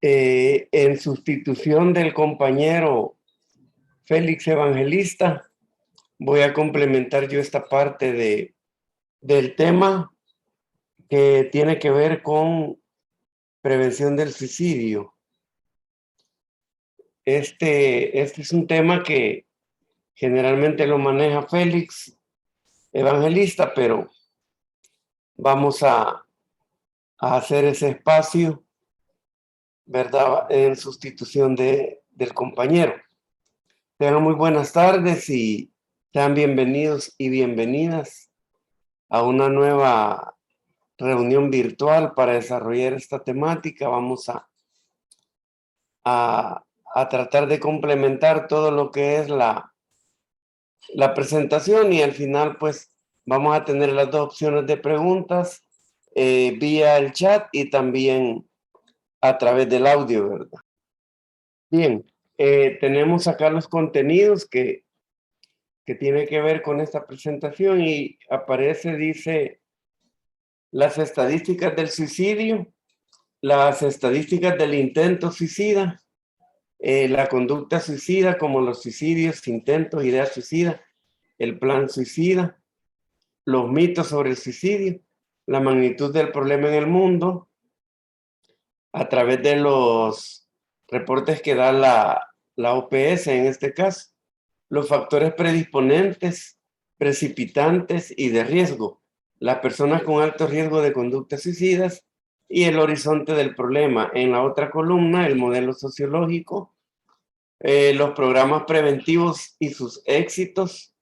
En sustitución del compañero Félix Evangelista, voy a complementar yo esta parte del tema que tiene que ver con prevención del suicidio. Este es un tema que generalmente lo maneja Félix Evangelista, pero vamos a hacer ese espacio, ¿verdad?, en sustitución del compañero. Tengan muy buenas tardes y sean bienvenidos y bienvenidas a una nueva reunión virtual para desarrollar esta temática. Vamos a tratar de complementar todo lo que es la presentación, y al final pues vamos a tener las dos opciones de preguntas vía el chat y también a través del audio, ¿verdad? Bien, tenemos acá los contenidos que tiene que ver con esta presentación, y aparece, dice, las estadísticas del suicidio, las estadísticas del intento suicida, la conducta suicida como los suicidios, intentos, ideas suicidas, el plan suicida, los mitos sobre el suicidio, la magnitud del problema en el mundo, a través de los reportes que da la OPS en este caso, los factores predisponentes, precipitantes y de riesgo, las personas con alto riesgo de conductas suicidas y el horizonte del problema. En la otra columna, el modelo sociológico, los programas preventivos y sus éxitos,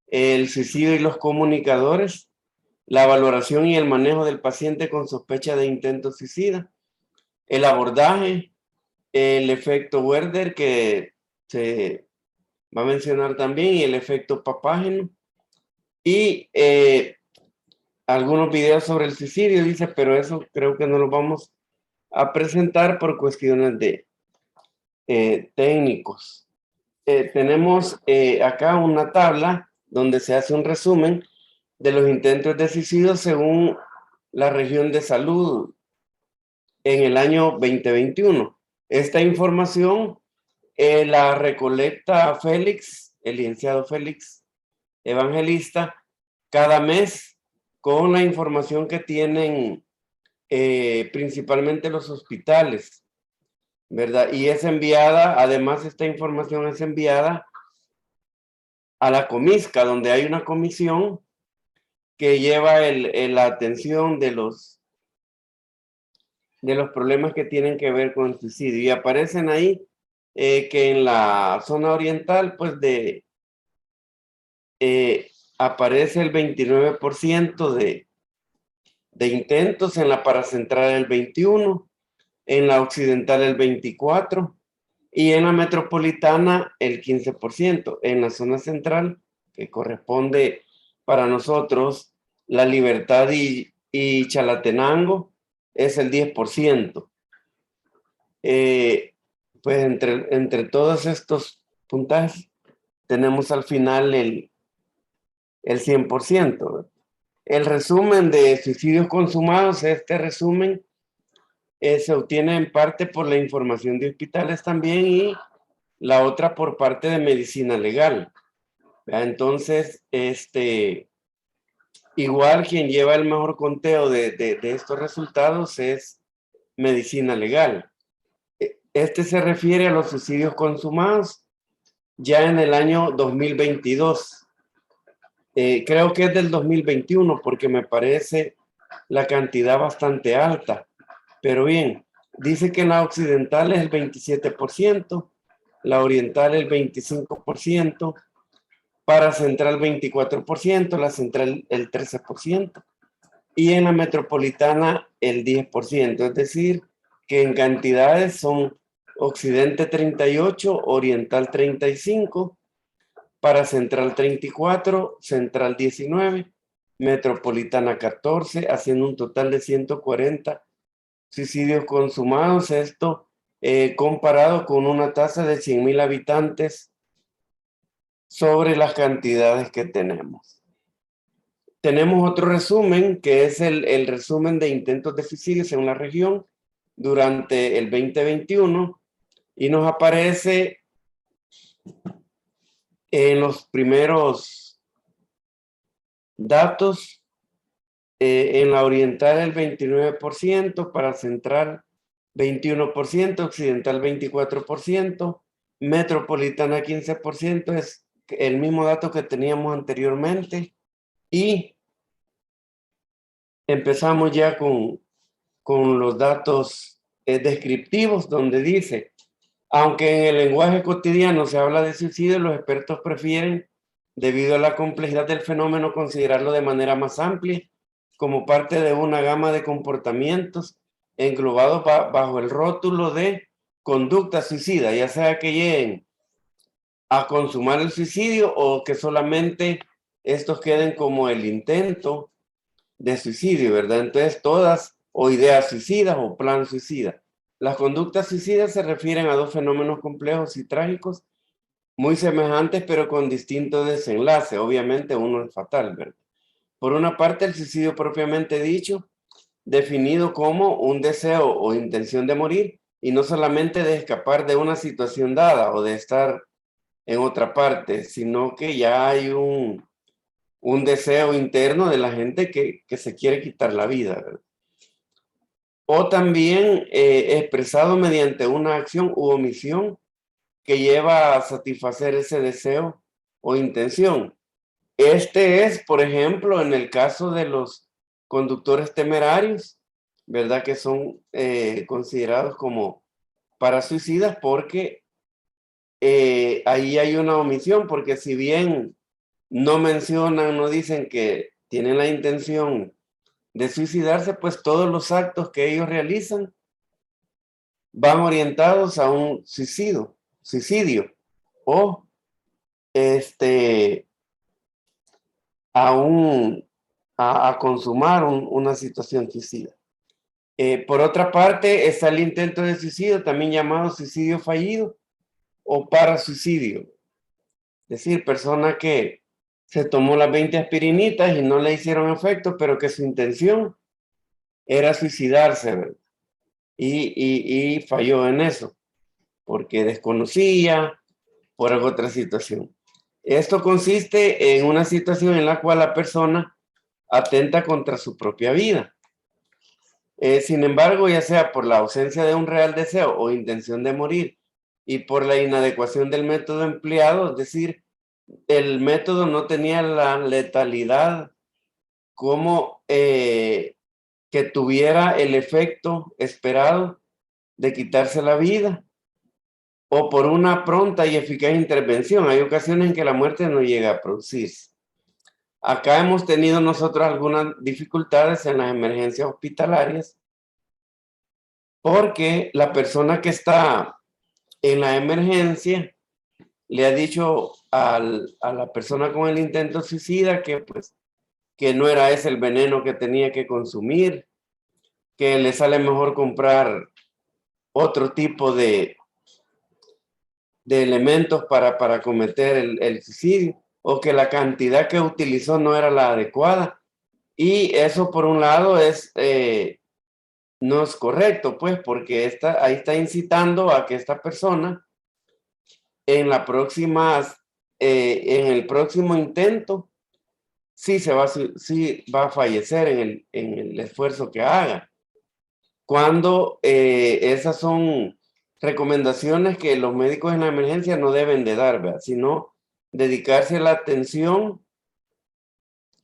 el suicidio y los comunicadores, la valoración y el manejo del paciente con sospecha de intento suicida, el abordaje, el efecto Werder que se va a mencionar también, y el efecto papágeno, y algunos videos sobre el suicidio, dice, pero eso creo que no lo vamos a presentar por cuestiones de técnicos. Tenemos acá una tabla donde se hace un resumen de los intentos de suicidio según la región de salud en el año 2021. Esta información la recolecta Félix, el licenciado Félix Evangelista, cada mes con la información que tienen principalmente los hospitales, ¿verdad? Y es enviada, además esta información es enviada a la Comisca, donde hay una comisión que lleva la atención de los problemas que tienen que ver con el suicidio. Y aparecen ahí que en la zona oriental, pues aparece el 29% de intentos, en la paracentral el 21%, en la occidental el 24%, y en la metropolitana el 15%. En la zona central, que corresponde para nosotros La Libertad y Chalatenango, es el 10%. Pues entre todos estos puntajes tenemos al final el 100%. El resumen de suicidios consumados, este resumen se obtiene en parte por la información de hospitales también, y la otra por parte de medicina legal. Entonces, igual quien lleva el mejor conteo de estos resultados es medicina legal. Este se refiere a los suicidios consumados ya en el año 2022. Creo que es del 2021 porque me parece la cantidad bastante alta. Pero bien, dice que en la occidental es el 27%, la oriental el 25%, para central 24%, la central el 13%, y en la metropolitana el 10%. Es decir, que en cantidades son occidente 38, oriental 35, para central 34, central 19, metropolitana 14, haciendo un total de 140 suicidios consumados. Esto comparado con una tasa de 100,000 habitantes sobre las cantidades que tenemos. Tenemos otro resumen, que es el resumen de intentos de suicidio en la región durante el 2021 y nos aparece en los primeros datos, en la oriental el 29%, para central 21%, occidental 24%, metropolitana 15%, es el mismo dato que teníamos anteriormente. Y empezamos ya con los datos descriptivos, donde dice: aunque en el lenguaje cotidiano se habla de suicidio, los expertos prefieren, debido a la complejidad del fenómeno, considerarlo de manera más amplia, como parte de una gama de comportamientos englobados bajo el rótulo de conducta suicida, ya sea que lleguen a consumar el suicidio o que solamente estos queden como el intento de suicidio, ¿verdad? Entonces, todas, o ideas suicidas o plan suicida. Las conductas suicidas se refieren a dos fenómenos complejos y trágicos, muy semejantes, pero con distinto desenlace. Obviamente, uno es fatal, ¿verdad? Por una parte, el suicidio propiamente dicho, definido como un deseo o intención de morir, y no solamente de escapar de una situación dada o de estar en otra parte, sino que ya hay un deseo interno de la gente que se quiere quitar la vida, ¿verdad? O también expresado mediante una acción u omisión que lleva a satisfacer ese deseo o intención. Este es, por ejemplo, en el caso de los conductores temerarios, ¿verdad? Que son considerados como parasuicidas porque ahí hay una omisión, porque si bien no mencionan, no dicen que tienen la intención de suicidarse, pues todos los actos que ellos realizan van orientados a un suicidio o este, a, un, a consumar una situación suicida. Por otra parte, está el intento de suicidio, también llamado suicidio fallido o parasuicidio. Es decir, persona que se tomó las 20 aspirinitas y no le hicieron efecto, pero que su intención era suicidarse, ¿verdad? Y falló en eso, porque desconocía, por alguna otra situación. Esto consiste en una situación en la cual la persona atenta contra su propia vida. Sin embargo, ya sea por la ausencia de un real deseo o intención de morir y por la inadecuación del método empleado, es decir, el método no tenía la letalidad como que tuviera el efecto esperado de quitarse la vida, o por una pronta y eficaz intervención. Hay ocasiones en que la muerte no llega a producirse. Acá hemos tenido nosotros algunas dificultades en las emergencias hospitalarias porque la persona que está en la emergencia le ha dicho a la persona con el intento suicida que pues que no era ese el veneno que tenía que consumir, que le sale mejor comprar otro tipo de elementos para cometer el suicidio, o que la cantidad que utilizó no era la adecuada. Y eso, por un lado, no es correcto, pues, porque ahí está incitando a que esta persona en en el próximo intento, sí va a fallecer en el esfuerzo que haga. Cuando esas son recomendaciones que los médicos en la emergencia no deben de dar, ¿verdad? Sino dedicarse la atención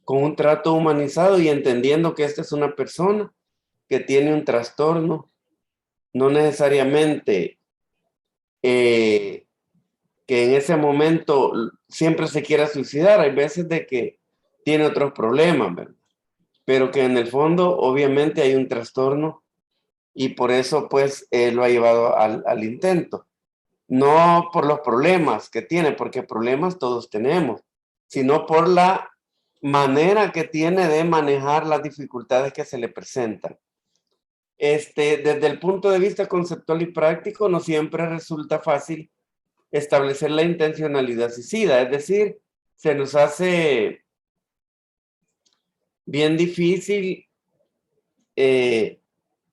con un trato humanizado y entendiendo que esta es una persona que tiene un trastorno, no necesariamente que en ese momento siempre se quiera suicidar. Hay veces de que tiene otros problemas, ¿verdad? Pero que en el fondo obviamente hay un trastorno y por eso pues lo ha llevado al intento. No por los problemas que tiene, porque problemas todos tenemos, sino por la manera que tiene de manejar las dificultades que se le presentan. Desde el punto de vista conceptual y práctico, no siempre resulta fácil establecer la intencionalidad suicida, es decir, se nos hace bien difícil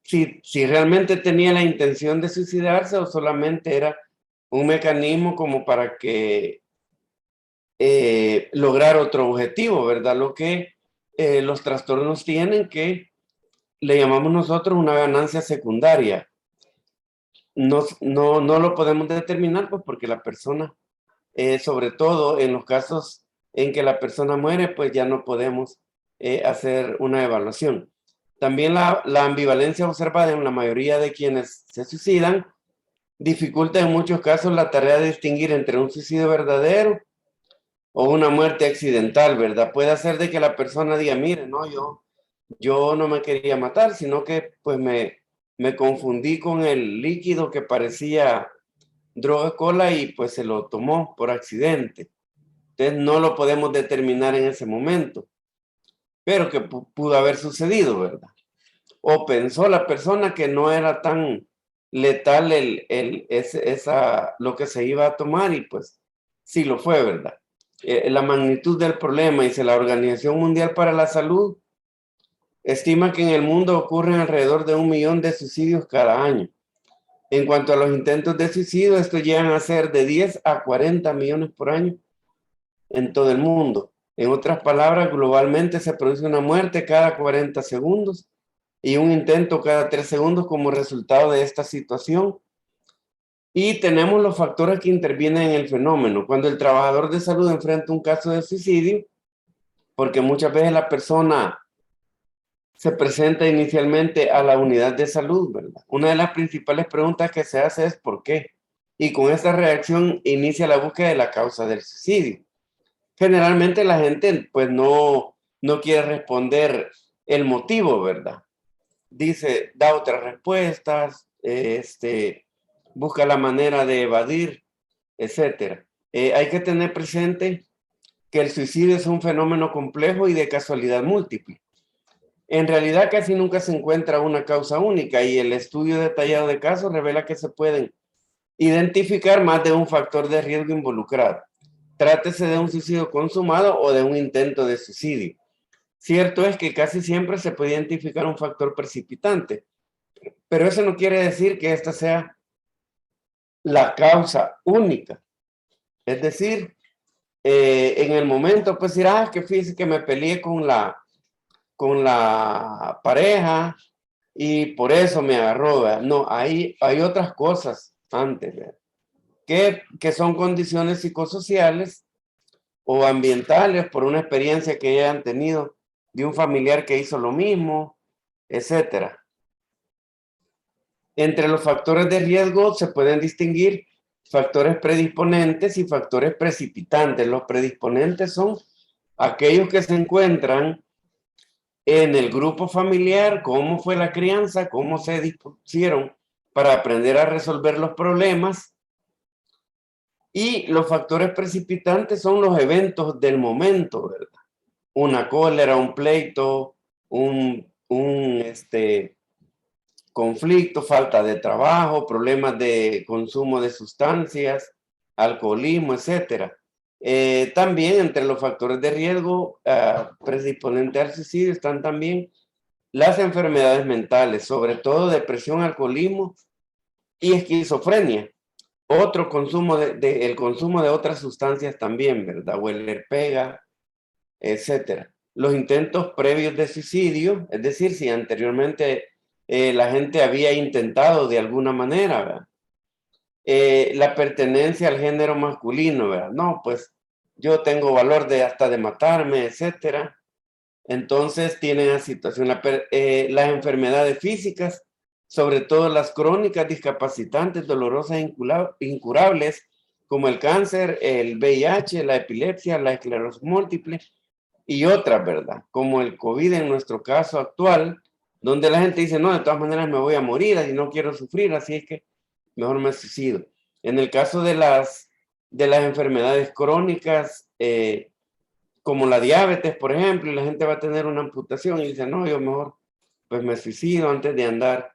si realmente tenía la intención de suicidarse o solamente era un mecanismo como para que lograr otro objetivo, ¿verdad? Lo que los trastornos tienen que le llamamos nosotros una ganancia secundaria. No lo podemos determinar pues porque la persona, sobre todo en los casos en que la persona muere, pues ya no podemos hacer una evaluación. También la ambivalencia observada en la mayoría de quienes se suicidan dificulta en muchos casos la tarea de distinguir entre un suicidio verdadero o una muerte accidental, ¿verdad? Puede hacer de que la persona diga, mire, no, yo no me quería matar, sino que pues me confundí con el líquido que parecía droga cola y pues se lo tomó por accidente. Entonces no lo podemos determinar en ese momento, pero que pudo haber sucedido, ¿verdad? O pensó la persona que no era tan letal lo que se iba a tomar y pues sí lo fue, ¿verdad? La magnitud del problema, dice la Organización Mundial para la Salud, estima que en el mundo ocurren alrededor de 1 millón de suicidios cada año. En cuanto a los intentos de suicidio, estos llegan a ser de 10 a 40 millones por año en todo el mundo. En otras palabras, globalmente se produce una muerte cada 40 segundos y un intento cada 3 segundos como resultado de esta situación. Y tenemos los factores que intervienen en el fenómeno. Cuando el trabajador de salud enfrenta un caso de suicidio, porque muchas veces la persona se presenta inicialmente a la unidad de salud, ¿verdad? Una de las principales preguntas que se hace es ¿por qué? Y con esta reacción inicia la búsqueda de la causa del suicidio. Generalmente la gente pues no quiere responder el motivo, ¿verdad? Dice, da otras respuestas, busca la manera de evadir, etcétera. Hay que tener presente que el suicidio es un fenómeno complejo y de casualidad múltiple. En realidad casi nunca se encuentra una causa única y el estudio detallado de casos revela que se pueden identificar más de un factor de riesgo involucrado. Trátese de un suicidio consumado o de un intento de suicidio. Cierto es que casi siempre se puede identificar un factor precipitante, pero eso no quiere decir que esta sea la causa única. Es decir, en el momento, pues dirá, que fíjese que me peleé con la pareja y por eso me agarró, ¿verdad? No, hay otras cosas antes, ¿verdad? Que son condiciones psicosociales o ambientales por una experiencia que hayan tenido de un familiar que hizo lo mismo, etcétera. Entre los factores de riesgo se pueden distinguir factores predisponentes y factores precipitantes. Los predisponentes son aquellos que se encuentran en el grupo familiar, cómo fue la crianza, cómo se dispusieron para aprender a resolver los problemas. Y los factores precipitantes son los eventos del momento, ¿verdad? Una cólera, un pleito, un conflicto, falta de trabajo, problemas de consumo de sustancias, alcoholismo, etcétera. También entre los factores de riesgo predisponentes al suicidio están también las enfermedades mentales, sobre todo depresión, alcoholismo y esquizofrenia. Otro consumo el consumo de otras sustancias también, ¿verdad? Hueler pega, etcétera. Los intentos previos de suicidio, es decir, si anteriormente la gente había intentado de alguna manera, ¿verdad? La pertenencia al género masculino, ¿verdad? No, pues yo tengo valor de hasta de matarme, etcétera. Entonces tienen la situación, las enfermedades físicas, sobre todo las crónicas, discapacitantes, dolorosas e incurables, como el cáncer, el VIH, la epilepsia, la esclerosis múltiple y otras, ¿verdad? Como el COVID en nuestro caso actual, donde la gente dice, no, de todas maneras me voy a morir y no quiero sufrir, así es que mejor me suicido. En el caso de las enfermedades crónicas, como la diabetes, por ejemplo, y la gente va a tener una amputación y dice, no, yo mejor pues me suicido antes de andar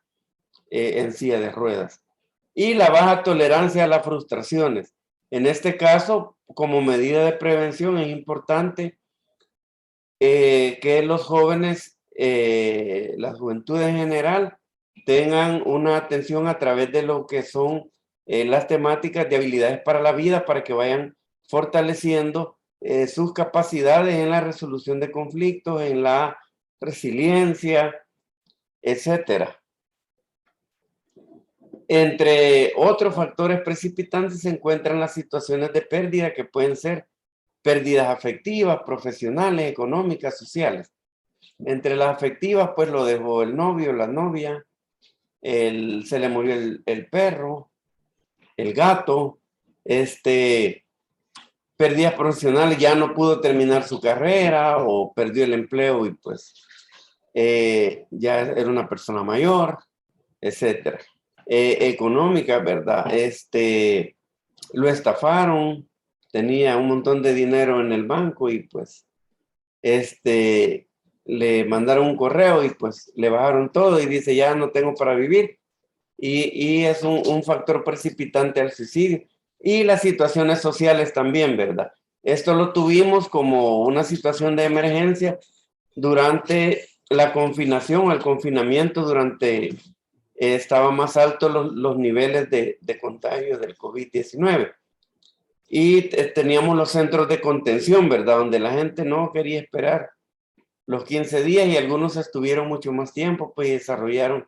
en silla de ruedas. Y la baja tolerancia a las frustraciones. En este caso, como medida de prevención, es importante que los jóvenes, la juventud en general, tengan una atención a través de lo que son las temáticas de habilidades para la vida, para que vayan fortaleciendo sus capacidades en la resolución de conflictos, en la resiliencia, etcétera. Entre otros factores precipitantes se encuentran las situaciones de pérdida, que pueden ser pérdidas afectivas, profesionales, económicas, sociales. Entre las afectivas, pues lo dejó el novio, la novia, se le murió el perro, el gato, pérdidas profesionales, ya no pudo terminar su carrera o perdió el empleo y pues ya era una persona mayor, etcétera. Económica, ¿verdad? Lo estafaron, tenía un montón de dinero en el banco y pues le mandaron un correo y pues le bajaron todo y dice ya no tengo para vivir, y es un factor precipitante al suicidio. Y las situaciones sociales también, ¿verdad? Esto lo tuvimos como una situación de emergencia durante la confinación, el confinamiento, durante estaba más alto los niveles de contagio del COVID-19. Y teníamos los centros de contención, ¿verdad? Donde la gente no quería esperar los 15 días y algunos estuvieron mucho más tiempo, pues desarrollaron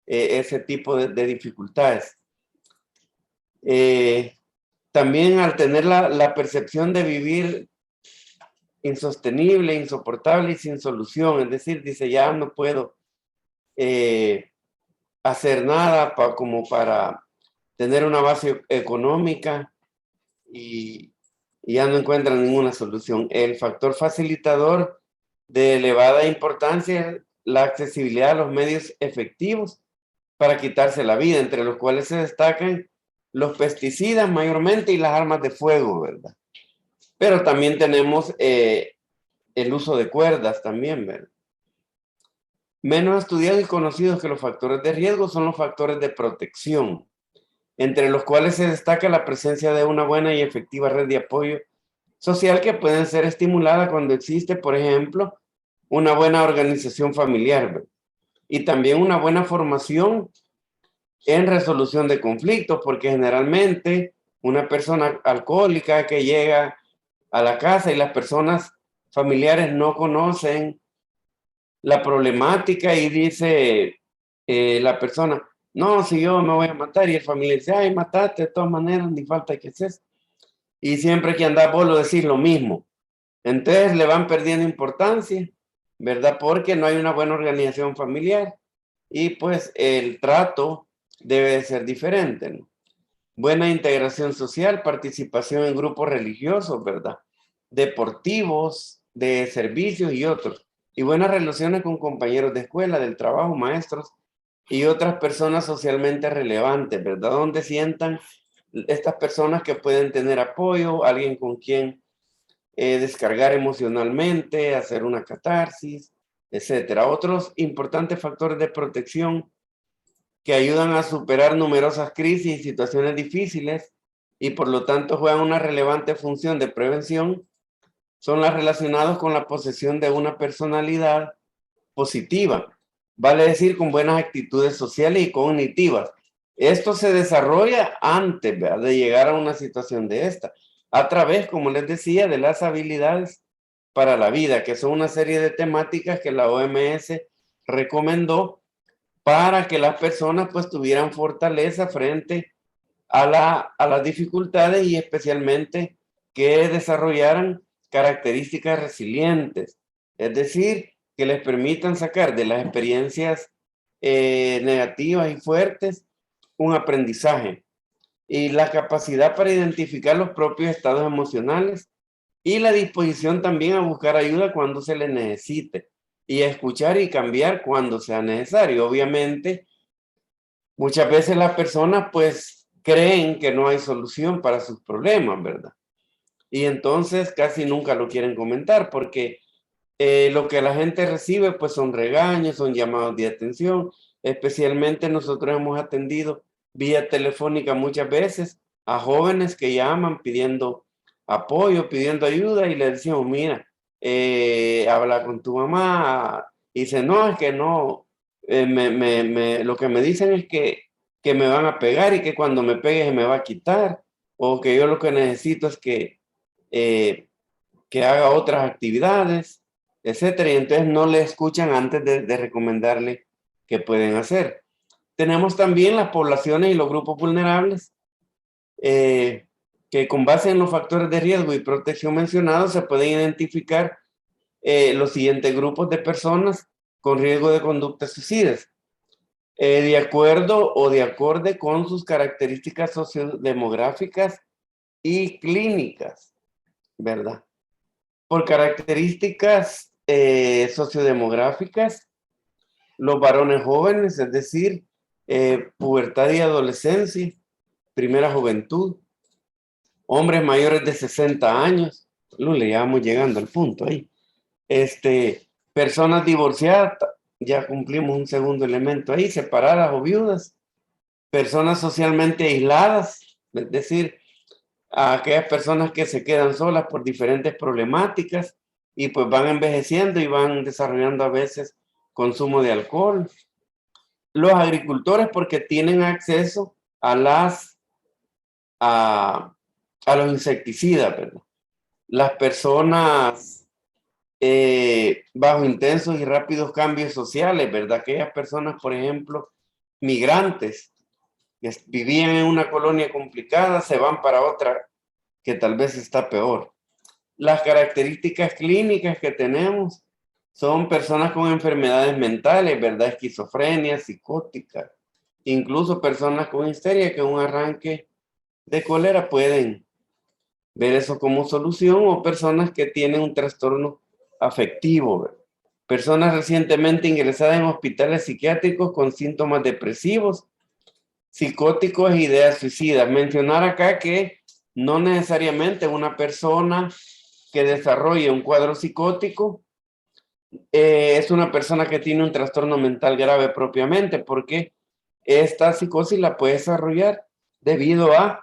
ese tipo de dificultades. También al tener la percepción de vivir insostenible, insoportable y sin solución, es decir, dice, ya no puedo hacer nada como para tener una base económica y ya no encuentran ninguna solución. El factor facilitador de elevada importancia es la accesibilidad a los medios efectivos para quitarse la vida, entre los cuales se destacan los pesticidas mayormente y las armas de fuego, ¿verdad? Pero también tenemos el uso de cuerdas también, ¿verdad? Menos estudiados y conocidos que los factores de riesgo son los factores de protección, entre los cuales se destaca la presencia de una buena y efectiva red de apoyo social, que pueden ser estimulada cuando existe, por ejemplo, una buena organización familiar, ¿verdad? Y también una buena formación en resolución de conflictos, porque generalmente una persona alcohólica que llega a la casa y las personas familiares no conocen la problemática y dice la persona, no, si yo me voy a matar, y el familiar dice, ay, matate de todas maneras, ni falta que haces. Y siempre que anda vos lo decís lo mismo. Entonces le van perdiendo importancia, ¿verdad? Porque no hay una buena organización familiar y pues el trato debe de ser diferente, ¿no? Buena integración social, participación en grupos religiosos, ¿verdad? Deportivos, de servicios y otros. Y buenas relaciones con compañeros de escuela, del trabajo, maestros y otras personas socialmente relevantes, ¿verdad? Donde sientan estas personas que pueden tener apoyo, alguien con quien descargar emocionalmente, hacer una catarsis, etcétera. Otros importantes factores de protección que ayudan a superar numerosas crisis y situaciones difíciles y por lo tanto juegan una relevante función de prevención son las relacionadas con la posesión de una personalidad positiva, vale decir con buenas actitudes sociales y cognitivas. Esto se desarrolla antes, ¿verdad?, de llegar a una situación de esta, a través, como les decía, de las habilidades para la vida, que son una serie de temáticas que la OMS recomendó para que las personas pues tuvieran fortaleza frente a las dificultades y especialmente que desarrollaran características resilientes, es decir, que les permitan sacar de las experiencias negativas y fuertes un aprendizaje y la capacidad para identificar los propios estados emocionales y la disposición también a buscar ayuda cuando se les necesite y a escuchar y cambiar cuando sea necesario. Obviamente, muchas veces las personas pues creen que no hay solución para sus problemas, ¿verdad? Y entonces casi nunca lo quieren comentar porque lo que la gente recibe pues son regaños, son llamados de atención. Especialmente nosotros hemos atendido vía telefónica muchas veces a jóvenes que llaman pidiendo apoyo, pidiendo ayuda y le decimos, mira, habla con tu mamá. Y dice, no, es que no, lo que me dicen es que me van a pegar y que cuando me pegue se me va a quitar, o que yo lo que necesito es que haga otras actividades, etcétera, y entonces no le escuchan antes de recomendarle qué pueden hacer. Tenemos también las poblaciones y los grupos vulnerables, que con base en los factores de riesgo y protección mencionados se pueden identificar los siguientes grupos de personas con riesgo de conductas suicidas, de acuerdo o de acorde con sus características sociodemográficas y clínicas, ¿verdad? Por características sociodemográficas, los varones jóvenes, es decir, pubertad y adolescencia, primera juventud, hombres mayores de 60 años, ya vamos llegando al punto ahí. Personas divorciadas, ya cumplimos un segundo elemento ahí, separadas o viudas, personas socialmente aisladas, es decir, a aquellas personas que se quedan solas por diferentes problemáticas y pues van envejeciendo y van desarrollando a veces consumo de alcohol. Los agricultores porque tienen acceso a, a los insecticidas, ¿verdad? Las personas bajo intensos y rápidos cambios sociales, ¿verdad? Aquellas personas, por ejemplo, migrantes que vivían en una colonia complicada, se van para otra que tal vez está peor. Las características clínicas que tenemos son personas con enfermedades mentales, ¿verdad? Esquizofrenia, psicótica, incluso personas con histeria que un arranque de cólera pueden ver eso como solución, o personas que tienen un trastorno afectivo, ¿verdad? Personas recientemente ingresadas en hospitales psiquiátricos con síntomas depresivos, psicóticos e ideas suicidas. Mencionar acá que no necesariamente una persona que desarrolle un cuadro psicótico es una persona que tiene un trastorno mental grave propiamente, porque esta psicosis la puede desarrollar debido a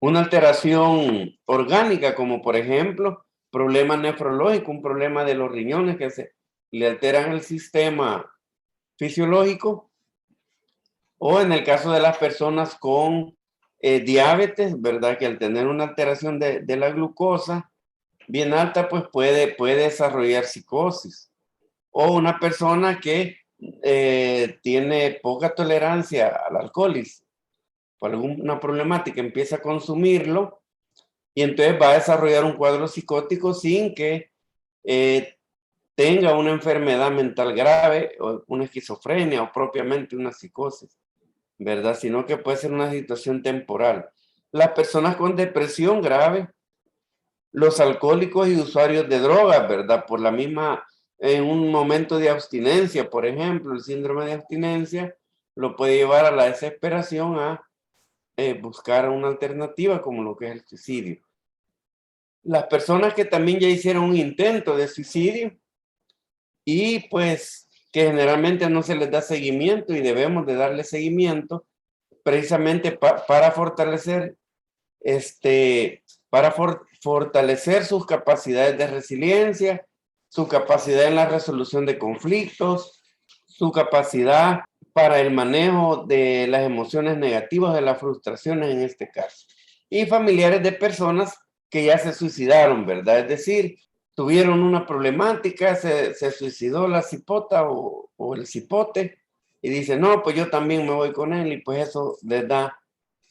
una alteración orgánica, como por ejemplo problemas nefrológicos, un problema de los riñones que se le alteran el sistema fisiológico, o en el caso de las personas con diabetes, ¿verdad? Que al tener una alteración de la glucosa bien alta, pues puede desarrollar psicosis. O una persona que tiene poca tolerancia al alcohol y por alguna problemática empieza a consumirlo y entonces va a desarrollar un cuadro psicótico sin que tenga una enfermedad mental grave o una esquizofrenia o propiamente una psicosis, ¿verdad? Sino que puede ser una situación temporal. Las personas con depresión grave, los alcohólicos y usuarios de drogas, ¿verdad? Por la misma, en un momento de abstinencia, por ejemplo, el síndrome de abstinencia lo puede llevar a la desesperación, a buscar una alternativa como lo que es el suicidio. Las personas que también ya hicieron un intento de suicidio y pues que generalmente no se les da seguimiento y debemos de darle seguimiento precisamente para fortalecer fortalecer sus capacidades de resiliencia, su capacidad en la resolución de conflictos, su capacidad para el manejo de las emociones negativas, de las frustraciones en este caso. Y familiares de personas que ya se suicidaron, ¿verdad? Es decir, tuvieron una problemática, se suicidó la cipota o el cipote y dice, no, pues yo también me voy con él, y pues eso les da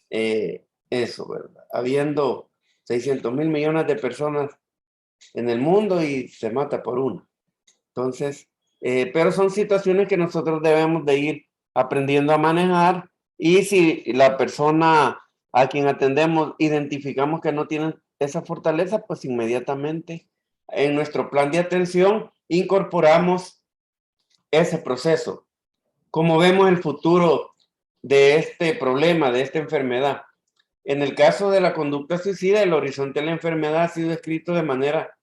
eso, ¿verdad? Habiendo 600 mil millones de personas en el mundo y se mata por una. Entonces, pero son situaciones que nosotros debemos de ir aprendiendo a manejar, y si la persona a quien atendemos identificamos que no tiene esa fortaleza, pues inmediatamente en nuestro plan de atención incorporamos ese proceso. ¿Cómo vemos el futuro de este problema, de esta enfermedad? En el caso de la conducta suicida, el horizonte de la enfermedad ha sido escrito de manera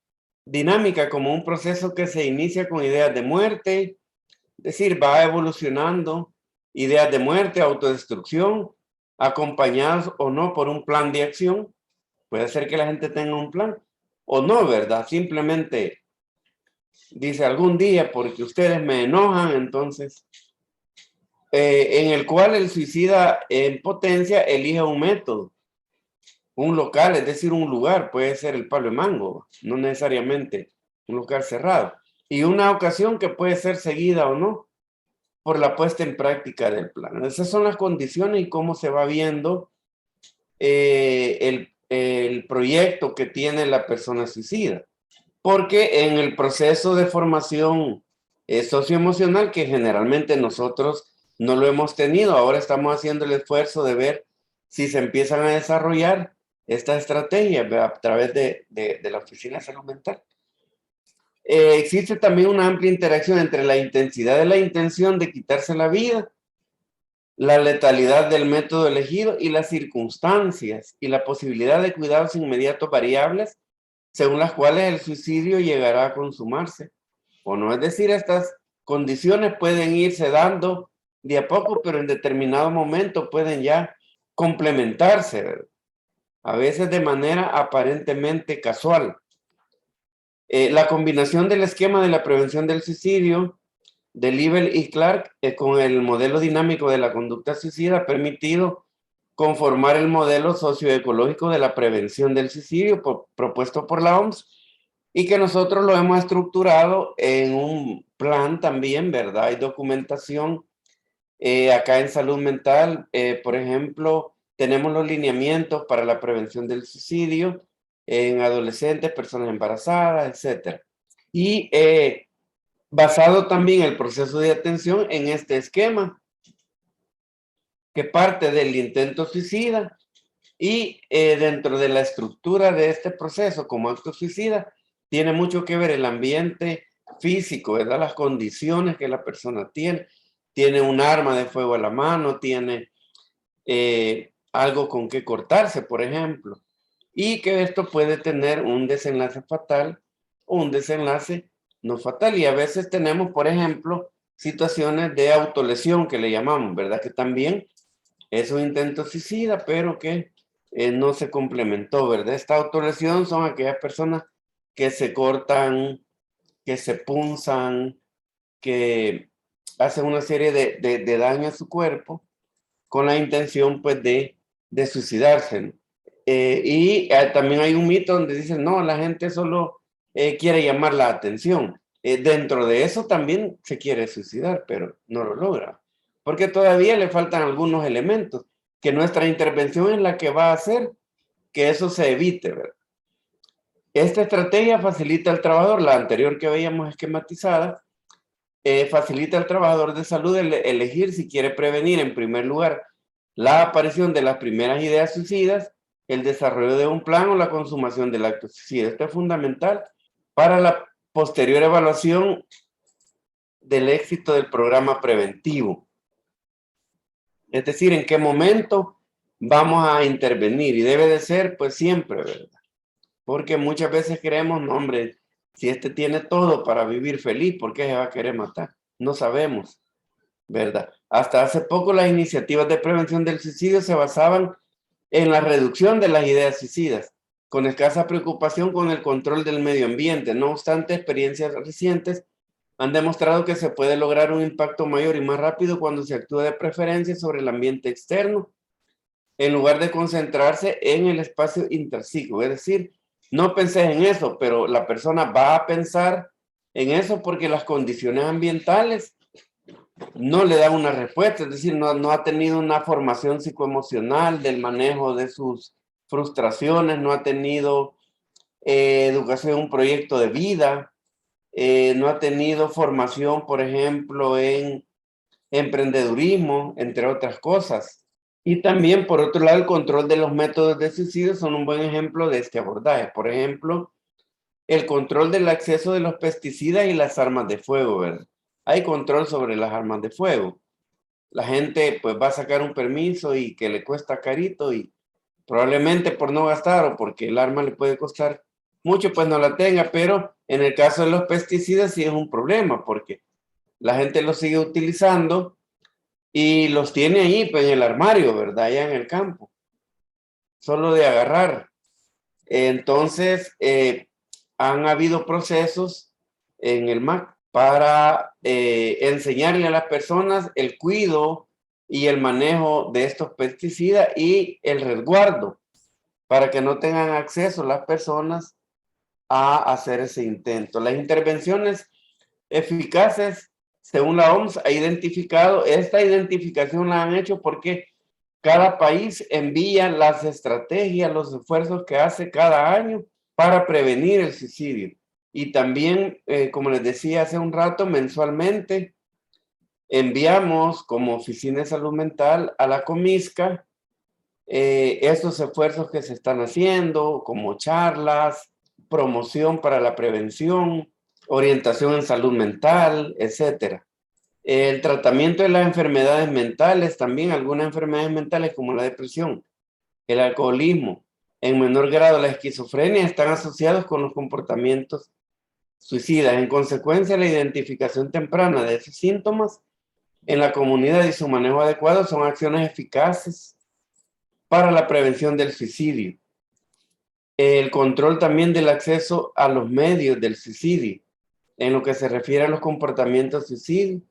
dinámica como un proceso que se inicia con ideas de muerte, es decir, va evolucionando ideas de muerte, autodestrucción, acompañados o no por un plan de acción. Puede ser que la gente tenga un plan o no, ¿verdad? Simplemente Dice, algún día, porque ustedes me enojan, entonces, en el cual el suicida en potencia elige un método, un local, es decir, un lugar, puede ser el Palo de Mango, no necesariamente un local cerrado, y una ocasión que puede ser seguida o no por la puesta en práctica del plan. Esas son las condiciones y cómo se va viendo el proyecto que tiene la persona suicida. Porque en el proceso de formación socioemocional, que generalmente nosotros no lo hemos tenido, ahora estamos haciendo el esfuerzo de ver si se empiezan a desarrollar estas estrategias a través de la Oficina de Salud Mental. Existe también una amplia interacción entre la intensidad de la intención de quitarse la vida, la letalidad del método elegido y las circunstancias y la posibilidad de cuidados inmediatos variables según las cuales el suicidio llegará a consumarse. O no, es decir, estas condiciones pueden irse dando de a poco, pero en determinado momento pueden ya complementarse, ¿verdad? A veces de manera aparentemente casual. La combinación del esquema de la prevención del suicidio de Liebel y Clark con el modelo dinámico de la conducta suicida ha permitido conformar el modelo socioecológico de la prevención del suicidio propuesto por la OMS y que nosotros lo hemos estructurado en un plan también, ¿verdad? Hay documentación acá en salud mental, por ejemplo, tenemos los lineamientos para la prevención del suicidio en adolescentes, personas embarazadas, etc. Y basado también el proceso de atención en este esquema que parte del intento suicida y dentro de la estructura de este proceso como acto suicida tiene mucho que ver el ambiente físico, ¿verdad? Las condiciones que la persona tiene un arma de fuego a la mano, tiene algo con que cortarse, por ejemplo, y que esto puede tener un desenlace fatal o un desenlace no fatal. Y a veces tenemos, por ejemplo, situaciones de autolesión que le llamamos, ¿verdad? Que también es un intento suicida, pero que no se complementó, ¿verdad? Esta autolesión son aquellas personas que se cortan, que se punzan, que hacen una serie de daño a su cuerpo con la intención, pues, de suicidarse, ¿no? También hay un mito donde dicen, no, la gente solo quiere llamar la atención. Dentro de eso también se quiere suicidar, pero no lo logra, porque todavía le faltan algunos elementos que nuestra intervención es la que va a hacer que eso se evite, ¿verdad? Esta estrategia facilita al trabajador, la anterior que veíamos esquematizada, facilita al trabajador de salud elegir si quiere prevenir en primer lugar la aparición de las primeras ideas suicidas, el desarrollo de un plan o la consumación del acto suicida. Esto es fundamental para la posterior evaluación del éxito del programa preventivo. Es decir, en qué momento vamos a intervenir y debe de ser pues siempre, ¿verdad? Porque muchas veces creemos, no, hombre, si este tiene todo para vivir feliz, ¿por qué se va a querer matar? No sabemos, ¿verdad? Hasta hace poco las iniciativas de prevención del suicidio se basaban en la reducción de las ideas suicidas, con escasa preocupación con el control del medio ambiente. No obstante, experiencias recientes han demostrado que se puede lograr un impacto mayor y más rápido cuando se actúa de preferencia sobre el ambiente externo, en lugar de concentrarse en el espacio interpsíquico. Es decir, no pensé en eso, pero la persona va a pensar en eso porque las condiciones ambientales no le dan una respuesta, es decir, no ha tenido una formación psicoemocional del manejo de sus frustraciones, no ha tenido educación, un proyecto de vida, no ha tenido formación, por ejemplo, en emprendedurismo, entre otras cosas. Y también, por otro lado, el control de los métodos de suicidio son un buen ejemplo de este abordaje. Por ejemplo, el control del acceso de los pesticidas y las armas de fuego, ¿verdad? Hay control sobre las armas de fuego. La gente pues va a sacar un permiso y que le cuesta carito y probablemente por no gastar o porque el arma le puede costar mucho, pues no la tenga, pero en el caso de los pesticidas sí es un problema porque la gente los sigue utilizando y los tiene ahí pues, en el armario, ¿verdad? Allá en el campo, solo de agarrar. Entonces, han habido procesos en el MAC para enseñarle a las personas el cuidado y el manejo de estos pesticidas y el resguardo para que no tengan acceso las personas a hacer ese intento. Las intervenciones eficaces, según la OMS, ha identificado, esta identificación la han hecho porque cada país envía las estrategias, los esfuerzos que hace cada año para prevenir el suicidio. Y también, como les decía hace un rato, mensualmente enviamos como Oficina de Salud Mental a la Comisca estos esfuerzos que se están haciendo, como charlas, promoción para la prevención, orientación en salud mental, etcétera. El tratamiento de las enfermedades mentales, también algunas enfermedades mentales como la depresión, el alcoholismo, en menor grado la esquizofrenia, están asociados con los comportamientos suicidas. En consecuencia, la identificación temprana de esos síntomas en la comunidad y su manejo adecuado son acciones eficaces para la prevención del suicidio. El control también del acceso a los medios del suicidio, en lo que se refiere a los comportamientos suicidios.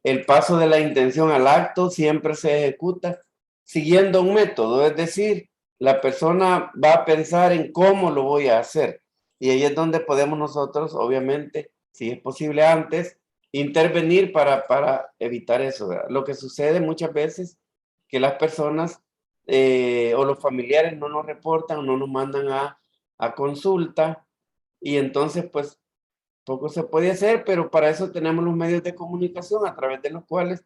El paso de la intención al acto siempre se ejecuta siguiendo un método, es decir, la persona va a pensar en cómo lo voy a hacer. Y ahí es donde podemos nosotros, obviamente, si es posible antes, intervenir para evitar eso, ¿verdad? Lo que sucede muchas veces que las personas o los familiares no nos reportan, no nos mandan a consulta y entonces pues poco se puede hacer, pero para eso tenemos los medios de comunicación a través de los cuales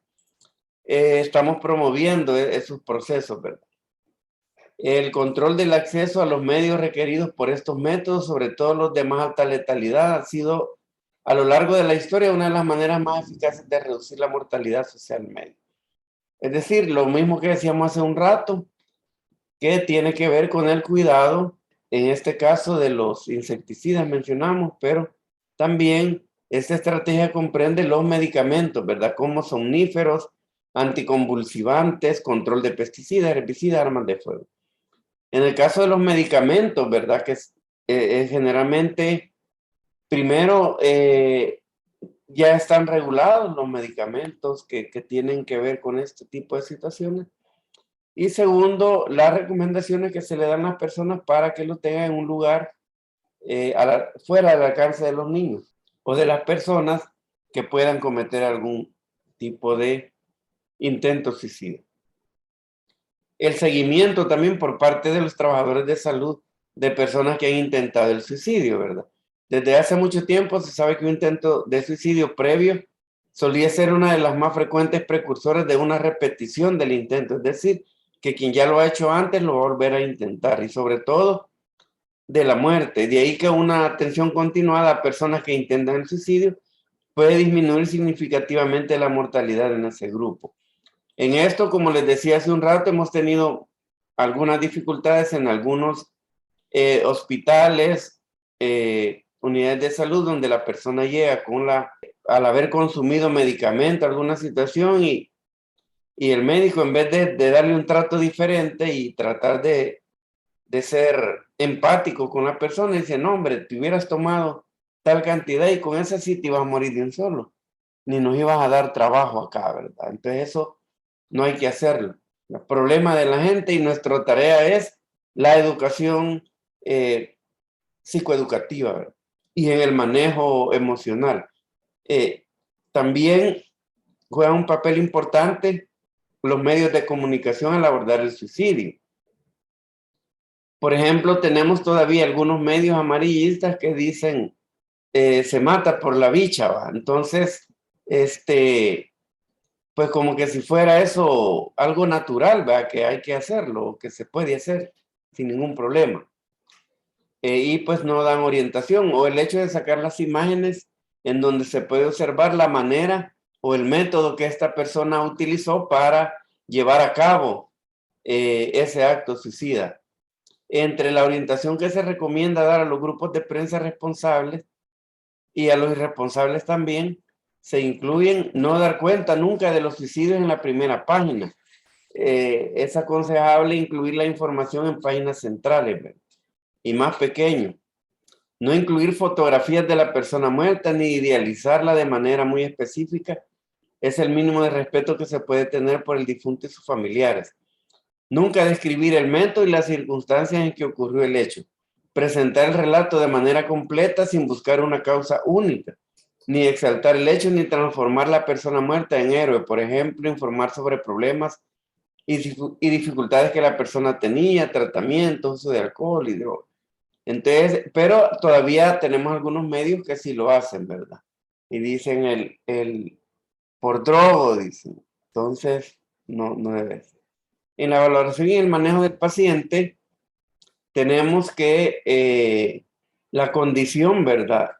estamos promoviendo esos procesos, ¿verdad? El control del acceso a los medios requeridos por estos métodos, sobre todo los de más alta letalidad, ha sido a lo largo de la historia una de las maneras más eficaces de reducir la mortalidad social media. Es decir, lo mismo que decíamos hace un rato, que tiene que ver con el cuidado, en este caso de los insecticidas mencionamos, pero también esta estrategia comprende los medicamentos, ¿verdad? Como somníferos, anticonvulsivantes, control de pesticidas, herbicidas, armas de fuego. En el caso de los medicamentos, ¿verdad? Que generalmente, primero, ya están regulados los medicamentos que tienen que ver con este tipo de situaciones. Y segundo, las recomendaciones que se le dan a las personas para que lo tengan en un lugar fuera del alcance de los niños o de las personas que puedan cometer algún tipo de intento suicida. El seguimiento también por parte de los trabajadores de salud de personas que han intentado el suicidio, ¿verdad? Desde hace mucho tiempo se sabe que un intento de suicidio previo solía ser una de las más frecuentes precursoras de una repetición del intento, es decir, que quien ya lo ha hecho antes lo va a volver a intentar y sobre todo de la muerte. De ahí que una atención continuada a personas que intentan el suicidio puede disminuir significativamente la mortalidad en ese grupo. En esto, como les decía hace un rato, hemos tenido algunas dificultades en algunos hospitales, unidades de salud donde la persona llega al haber consumido medicamento, alguna situación y el médico en vez de darle un trato diferente y tratar de ser empático con la persona, dice, no hombre, te hubieras tomado tal cantidad y con esa sí te ibas a morir de un solo, ni nos ibas a dar trabajo acá, ¿verdad? Entonces eso no hay que hacerlo. El problema de la gente y nuestra tarea es la educación psicoeducativa, ¿verdad? Y en el manejo emocional. También juega un papel importante los medios de comunicación al abordar el suicidio. Por ejemplo, tenemos todavía algunos medios amarillistas que dicen se mata por la bicha, ¿va? Entonces, pues como que si fuera eso algo natural, ¿va? Que hay que hacerlo, que se puede hacer sin ningún problema. Y pues no dan orientación o el hecho de sacar las imágenes en donde se puede observar la manera o el método que esta persona utilizó para llevar a cabo ese acto suicida. Entre la orientación que se recomienda dar a los grupos de prensa responsables y a los irresponsables también, se incluyen no dar cuenta nunca de los suicidios en la primera página. Es aconsejable incluir la información en páginas centrales, ¿verdad? Y más pequeño. No incluir fotografías de la persona muerta ni idealizarla de manera muy específica es el mínimo de respeto que se puede tener por el difunto y sus familiares. Nunca describir el momento y las circunstancias en que ocurrió el hecho. Presentar el relato de manera completa sin buscar una causa única. Ni exaltar el hecho ni transformar la persona muerta en héroe. Por ejemplo, informar sobre problemas y dificultades que la persona tenía, tratamiento, uso de alcohol y drogas. Entonces, pero todavía tenemos algunos medios que sí lo hacen, ¿verdad? Y dicen por drogo, dicen. Entonces, no debe ser. En la valoración y el manejo del paciente, tenemos que la condición, ¿verdad?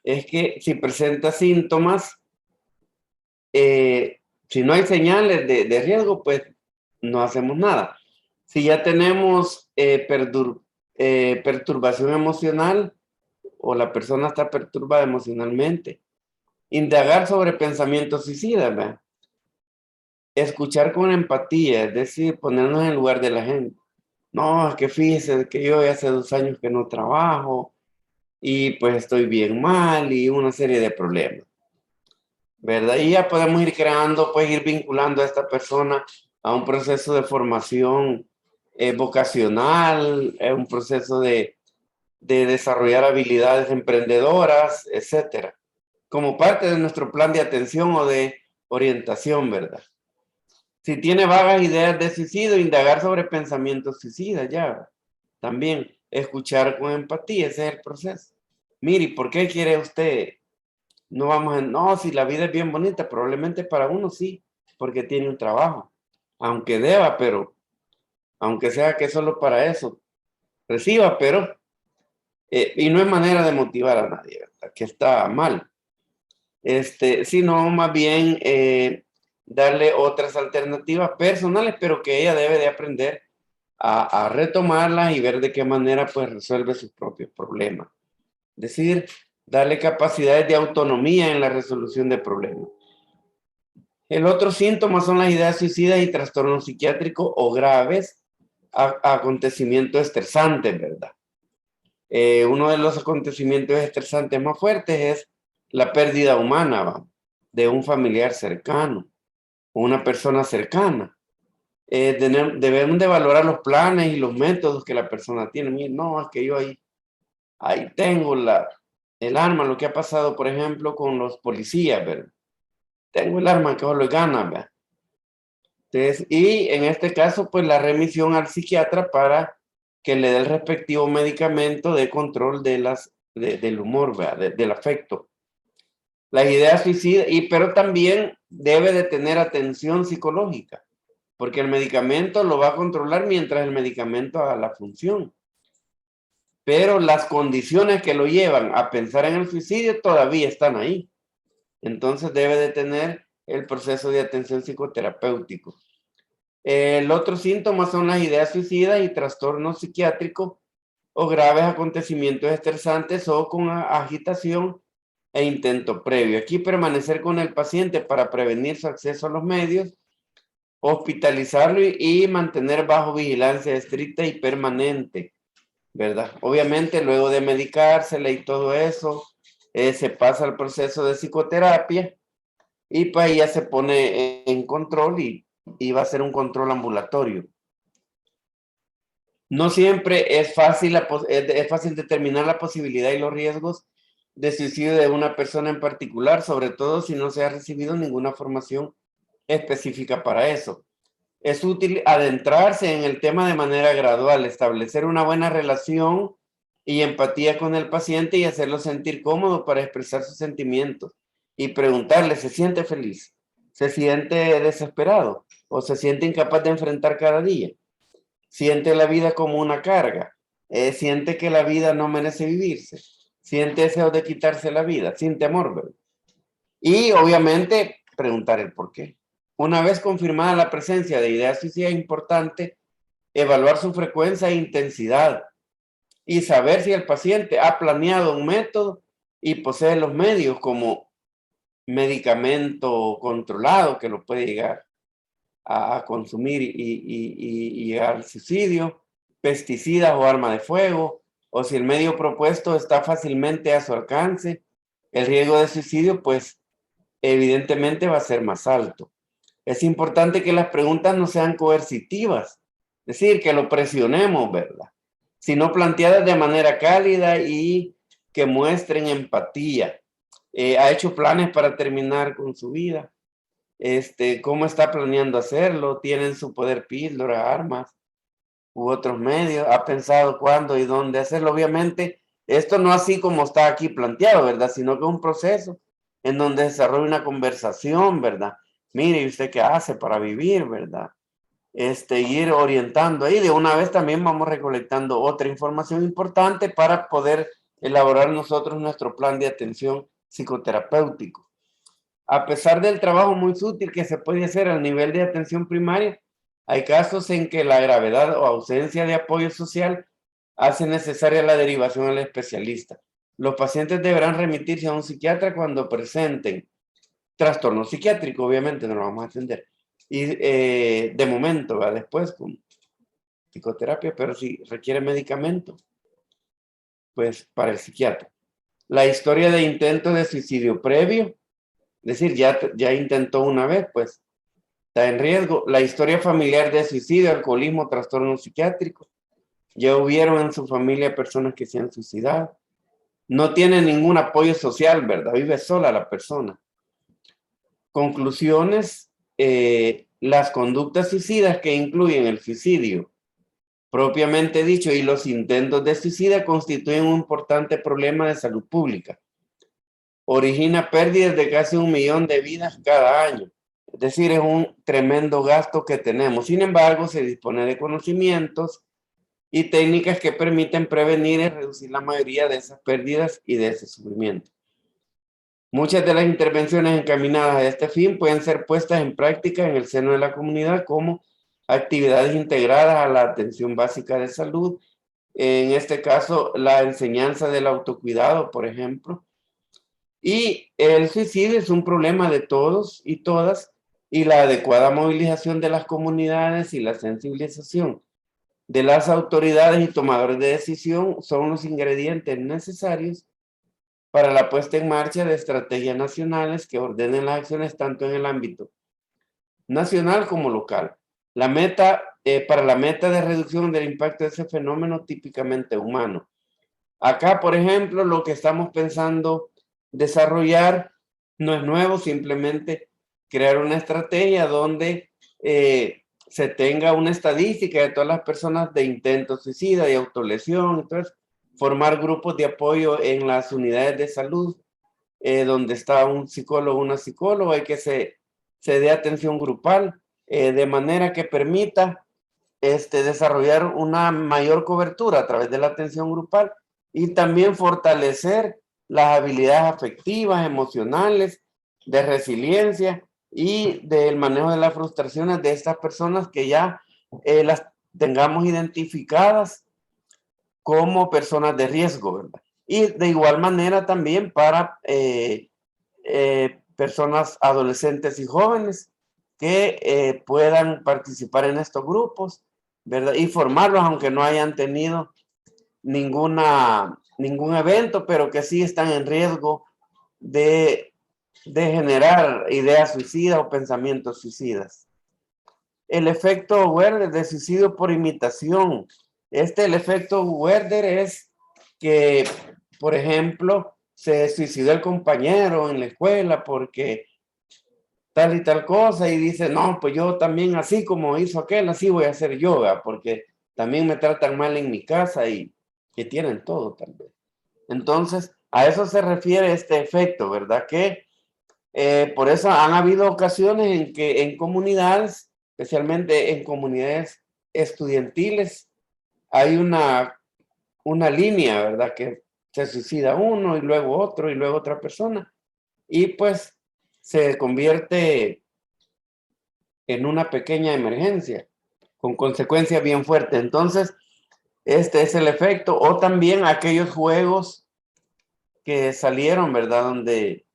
Es que si presenta síntomas, si no hay señales de riesgo, pues no hacemos nada. Si ya tenemos perturbación emocional o la persona está perturbada emocionalmente, indagar sobre pensamientos suicidas, ¿verdad? Escuchar con empatía, es decir, ponernos en el lugar de la gente. No, es que fíjese que yo ya hace 2 años que no trabajo y pues estoy bien mal y una serie de problemas, ¿verdad? Y ya podemos ir creando, pues ir vinculando a esta persona a un proceso de formación vocacional, un proceso de desarrollar habilidades emprendedoras, etcétera, como parte de nuestro plan de atención o de orientación, ¿verdad? Si tiene vagas ideas de suicidio, indagar sobre pensamientos suicidas, ya. También escuchar con empatía, ese es el proceso. Mire, ¿por qué quiere usted? No vamos a, no, si la vida es bien bonita, probablemente para uno sí, porque tiene un trabajo, aunque deba, pero aunque sea que solo para eso reciba, pero, y no es manera de motivar a nadie, ¿verdad? Que está mal. Sino más bien darle otras alternativas personales, pero que ella debe de aprender a retomarlas y ver de qué manera pues resuelve sus propios problemas. Es decir, darle capacidades de autonomía en la resolución de problemas. El otro síntoma son las ideas suicidas y trastornos psiquiátricos o graves acontecimientos estresantes, ¿verdad? Uno de los acontecimientos estresantes más fuertes es la pérdida humana, ¿va? De un familiar cercano, una persona cercana. Debemos de valorar los planes y los métodos que la persona tiene. Mire, no, es que yo ahí tengo el arma, lo que ha pasado, por ejemplo, con los policías, ¿verdad? Tengo el arma que solo es gana, ¿verdad? Entonces, y en este caso, pues la remisión al psiquiatra para que le dé el respectivo medicamento de control del humor, ¿verdad? Del afecto. Las ideas suicidas, pero también debe de tener atención psicológica, porque el medicamento lo va a controlar mientras el medicamento haga la función. Pero las condiciones que lo llevan a pensar en el suicidio todavía están ahí. Entonces debe de tener el proceso de atención psicoterapéutico. El otro síntoma son las ideas suicidas y trastornos psiquiátricos o graves acontecimientos estresantes o con agitación e intento previo. Aquí permanecer con el paciente para prevenir su acceso a los medios, hospitalizarlo y mantener bajo vigilancia estricta y permanente, ¿verdad? Obviamente luego de medicársela y todo eso, se pasa al proceso de psicoterapia y pues ya se pone en control y va a ser un control ambulatorio. No siempre es fácil determinar la posibilidad y los riesgos de suicidio de una persona en particular, sobre todo si no se ha recibido ninguna formación específica para eso. Es útil adentrarse en el tema de manera gradual, establecer una buena relación y empatía con el paciente y hacerlo sentir cómodo para expresar sus sentimientos y preguntarle, ¿se siente feliz? ¿Se siente desesperado? ¿O se siente incapaz de enfrentar cada día? ¿Siente la vida como una carga? ¿Siente que la vida no merece vivirse? ¿Siente deseo de quitarse la vida? Sin temor, ¿verdad? Y obviamente preguntar el por qué. Una vez confirmada la presencia de ideas suicidas, es importante evaluar su frecuencia e intensidad y saber si el paciente ha planeado un método y posee los medios como medicamento controlado que lo puede llegar a consumir y llegar al suicidio, pesticidas o arma de fuego, o si el medio propuesto está fácilmente a su alcance, el riesgo de suicidio, pues evidentemente va a ser más alto. Es importante que las preguntas no sean coercitivas, es decir, que lo presionemos, ¿verdad? Sino planteadas de manera cálida y que muestren empatía. ¿Ha hecho planes para terminar con su vida? ¿Cómo está planeando hacerlo? ¿Tienen su poder píldora, armas u otros medios? ¿Ha pensado cuándo y dónde hacerlo? Obviamente, esto no así como está aquí planteado, ¿verdad? Sino que es un proceso en donde desarrolla una conversación, ¿verdad? Mire, ¿y usted qué hace para vivir, verdad? Ir orientando ahí. De una vez también vamos recolectando otra información importante para poder elaborar nosotros nuestro plan de atención psicoterapéutico. A pesar del trabajo muy sutil que se puede hacer al nivel de atención primaria, hay casos en que la gravedad o ausencia de apoyo social hace necesaria la derivación al especialista. Los pacientes deberán remitirse a un psiquiatra cuando presenten trastorno psiquiátrico, obviamente no lo vamos a atender. Y de momento, ¿va? Después con psicoterapia, pero si requiere medicamento, pues para el psiquiatra. La historia de intento de suicidio previo, es decir, ya intentó una vez, pues está en riesgo. La historia familiar de suicidio, alcoholismo, trastorno psiquiátrico. Ya hubieron en su familia personas que se han suicidado. No tiene ningún apoyo social, ¿verdad? Vive sola la persona. Conclusiones, las conductas suicidas que incluyen el suicidio propiamente dicho y los intentos de suicida constituyen un importante problema de salud pública. Origina pérdidas de casi 1 millón de vidas cada año. Es decir, es un tremendo gasto que tenemos. Sin embargo, se dispone de conocimientos y técnicas que permiten prevenir y reducir la mayoría de esas pérdidas y de ese sufrimiento. Muchas de las intervenciones encaminadas a este fin pueden ser puestas en práctica en el seno de la comunidad como actividades integradas a la atención básica de salud, en este caso la enseñanza del autocuidado, por ejemplo. Y el suicidio es un problema de todos y todas, y la adecuada movilización de las comunidades y la sensibilización de las autoridades y tomadores de decisión son los ingredientes necesarios para la puesta en marcha de estrategias nacionales que ordenen las acciones tanto en el ámbito nacional como local. Para la meta de reducción del impacto de ese fenómeno típicamente humano. Acá, por ejemplo, lo que estamos pensando desarrollar no es nuevo, simplemente crear una estrategia donde se tenga una estadística de todas las personas de intento suicida, de autolesión, entonces formar grupos de apoyo en las unidades de salud, donde está un psicólogo, una psicóloga, y que se dé atención grupal, de manera que permita desarrollar una mayor cobertura a través de la atención grupal y también fortalecer las habilidades afectivas, emocionales, de resiliencia y del manejo de las frustraciones de estas personas que ya las tengamos identificadas como personas de riesgo, ¿verdad? Y de igual manera también para personas adolescentes y jóvenes que puedan participar en estos grupos, ¿verdad? Y formarlos, aunque no hayan tenido ningún evento, pero que sí están en riesgo de generar ideas suicidas o pensamientos suicidas. El efecto Werder de suicidio por imitación. El efecto Werder es que, por ejemplo, se suicidó el compañero en la escuela porque tal y tal cosa y dice, no, pues yo también así como hizo aquel, así voy a hacer yoga porque también me tratan mal en mi casa y que tienen todo tal vez. Entonces, a eso se refiere este efecto, ¿verdad? Que por eso han habido ocasiones en que en comunidades, especialmente en comunidades estudiantiles, hay una línea, ¿verdad? Que se suicida uno y luego otro y luego otra persona. Y pues se convierte en una pequeña emergencia con consecuencias bien fuertes. Entonces, este es el efecto. O también aquellos juegos que salieron, ¿verdad? Donde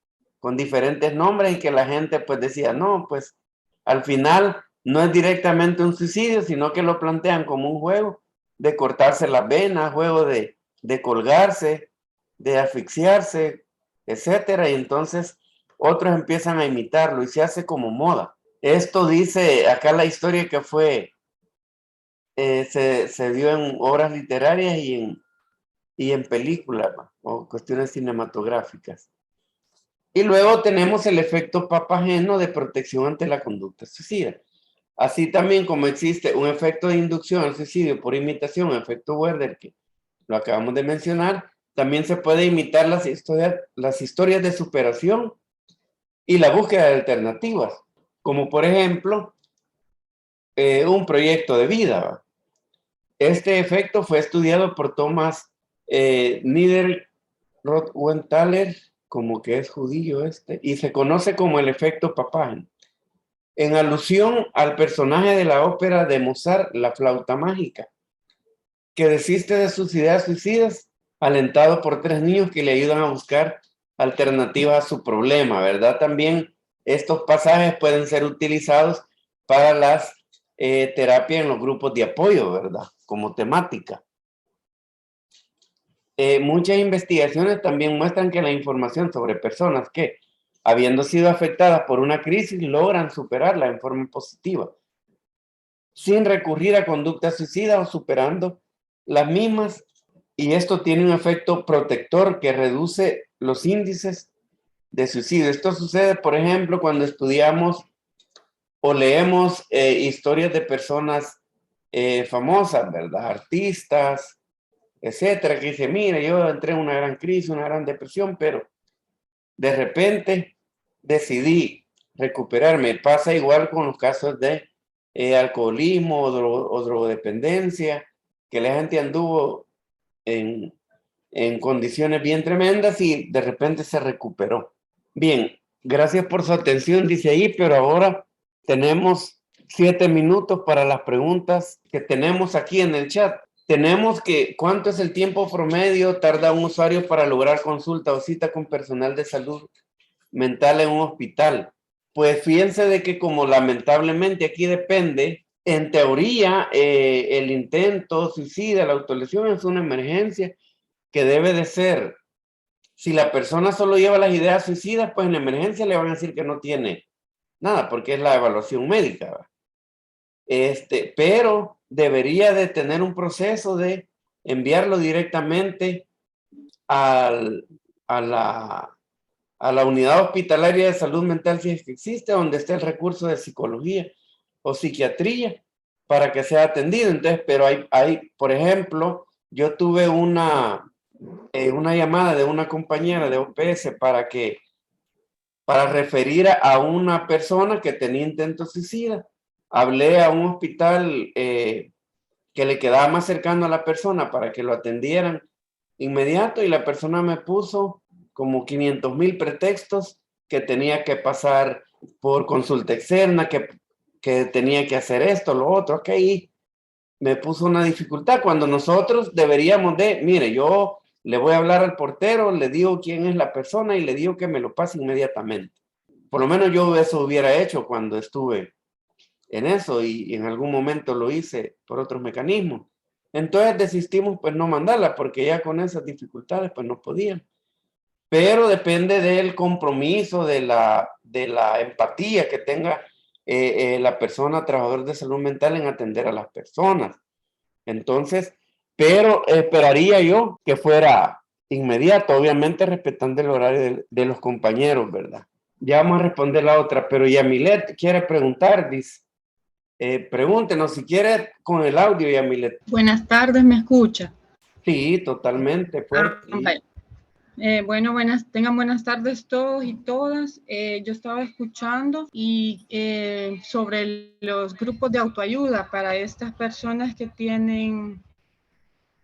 con diferentes nombres y que la gente pues decía, no, pues al final no es directamente un suicidio, sino que lo plantean como un juego de cortarse las venas, juego de de colgarse, de asfixiarse, etcétera, y entonces otros empiezan a imitarlo y se hace como moda. Esto dice acá la historia que fue, se dio en obras literarias y en películas o cuestiones cinematográficas. Y luego tenemos el efecto papageno de protección ante la conducta suicida. Así también como existe un efecto de inducción al suicidio por imitación, efecto Werder, que lo acabamos de mencionar, también se puede imitar las historias de superación y la búsqueda de alternativas, como por ejemplo un proyecto de vida. Este efecto fue estudiado por Thomas Niederrothwenthaler, como que es judío y se conoce como el efecto Papageno, en alusión al personaje de la ópera de Mozart, La flauta mágica, que desiste de sus ideas suicidas, alentado por 3 niños que le ayudan a buscar alternativas a su problema, ¿verdad? También estos pasajes pueden ser utilizados para las terapias en los grupos de apoyo, ¿verdad? Como temática. Muchas investigaciones también muestran que la información sobre personas que, habiendo sido afectadas por una crisis, logran superarla en forma positiva, sin recurrir a conductas suicidas o superando las mismas, y esto tiene un efecto protector que reduce los índices de suicidio. Esto sucede, por ejemplo, cuando estudiamos o leemos historias de personas famosas, ¿verdad? Artistas, etcétera, que dice, mire, yo entré en una gran crisis, una gran depresión, pero de repente decidí recuperarme. Pasa igual con los casos de alcoholismo o drogodependencia, que la gente anduvo en condiciones bien tremendas y de repente se recuperó. Bien, gracias por su atención, dice ahí, pero ahora tenemos 7 minutos para las preguntas que tenemos aquí en el chat. Tenemos que, ¿cuánto es el tiempo promedio tarda un usuario para lograr consulta o cita con personal de salud mental en un hospital? Pues fíjense de que como lamentablemente aquí depende, en teoría el intento suicida, la autolesión es una emergencia que debe de ser, si la persona solo lleva las ideas suicidas, pues en la emergencia le van a decir que no tiene nada, porque es la evaluación médica, ¿va? Pero debería de tener un proceso de enviarlo directamente al, a la unidad hospitalaria de salud mental, si es que existe, donde esté el recurso de psicología o psiquiatría para que sea atendido. Entonces, pero por ejemplo, yo tuve una llamada de una compañera de OPS para referir a una persona que tenía intento suicida. Hablé a un hospital que le quedaba más cercano a la persona para que lo atendieran inmediato, y la persona me puso como 500,000 pretextos, que tenía que pasar por consulta externa, que tenía que hacer esto, lo otro, ok, y me puso una dificultad cuando nosotros deberíamos mire, yo le voy a hablar al portero, le digo quién es la persona y le digo que me lo pase inmediatamente. Por lo menos yo eso hubiera hecho cuando estuve en eso, y en algún momento lo hice por otros mecanismos. Entonces desistimos pues no mandarla, porque ya con esas dificultades pues no podían. Pero depende del compromiso, de la empatía que tenga la persona trabajador de salud mental en atender a las personas. Entonces, pero esperaría yo que fuera inmediato, obviamente respetando el horario de los compañeros, ¿verdad? Ya vamos a responder la otra, pero Yamilet quiere preguntar, dice. Pregúntenos si quiere con el audio, Yamilet. Buenas tardes, ¿me escucha? Sí, totalmente fuerte. Bueno, tengan buenas tardes todos y todas. Yo estaba escuchando y sobre los grupos de autoayuda para estas personas que tienen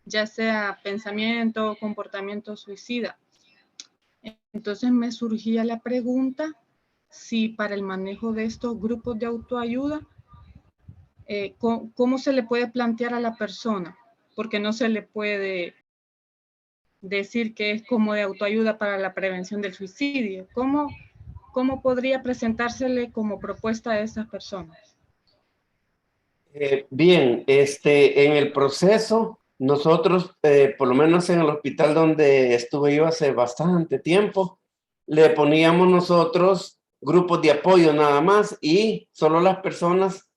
ya sea pensamiento o comportamiento suicida. Entonces me surgía la pregunta si para el manejo de estos grupos de autoayuda, ¿cómo se le puede plantear a la persona? Porque no se le puede decir que es como de autoayuda para la prevención del suicidio. ¿Cómo podría presentársele como propuesta a esas personas? Bien, en el proceso nosotros, por lo menos en el hospital donde estuve yo hace bastante tiempo, le poníamos nosotros grupos de apoyo nada más y solo las personas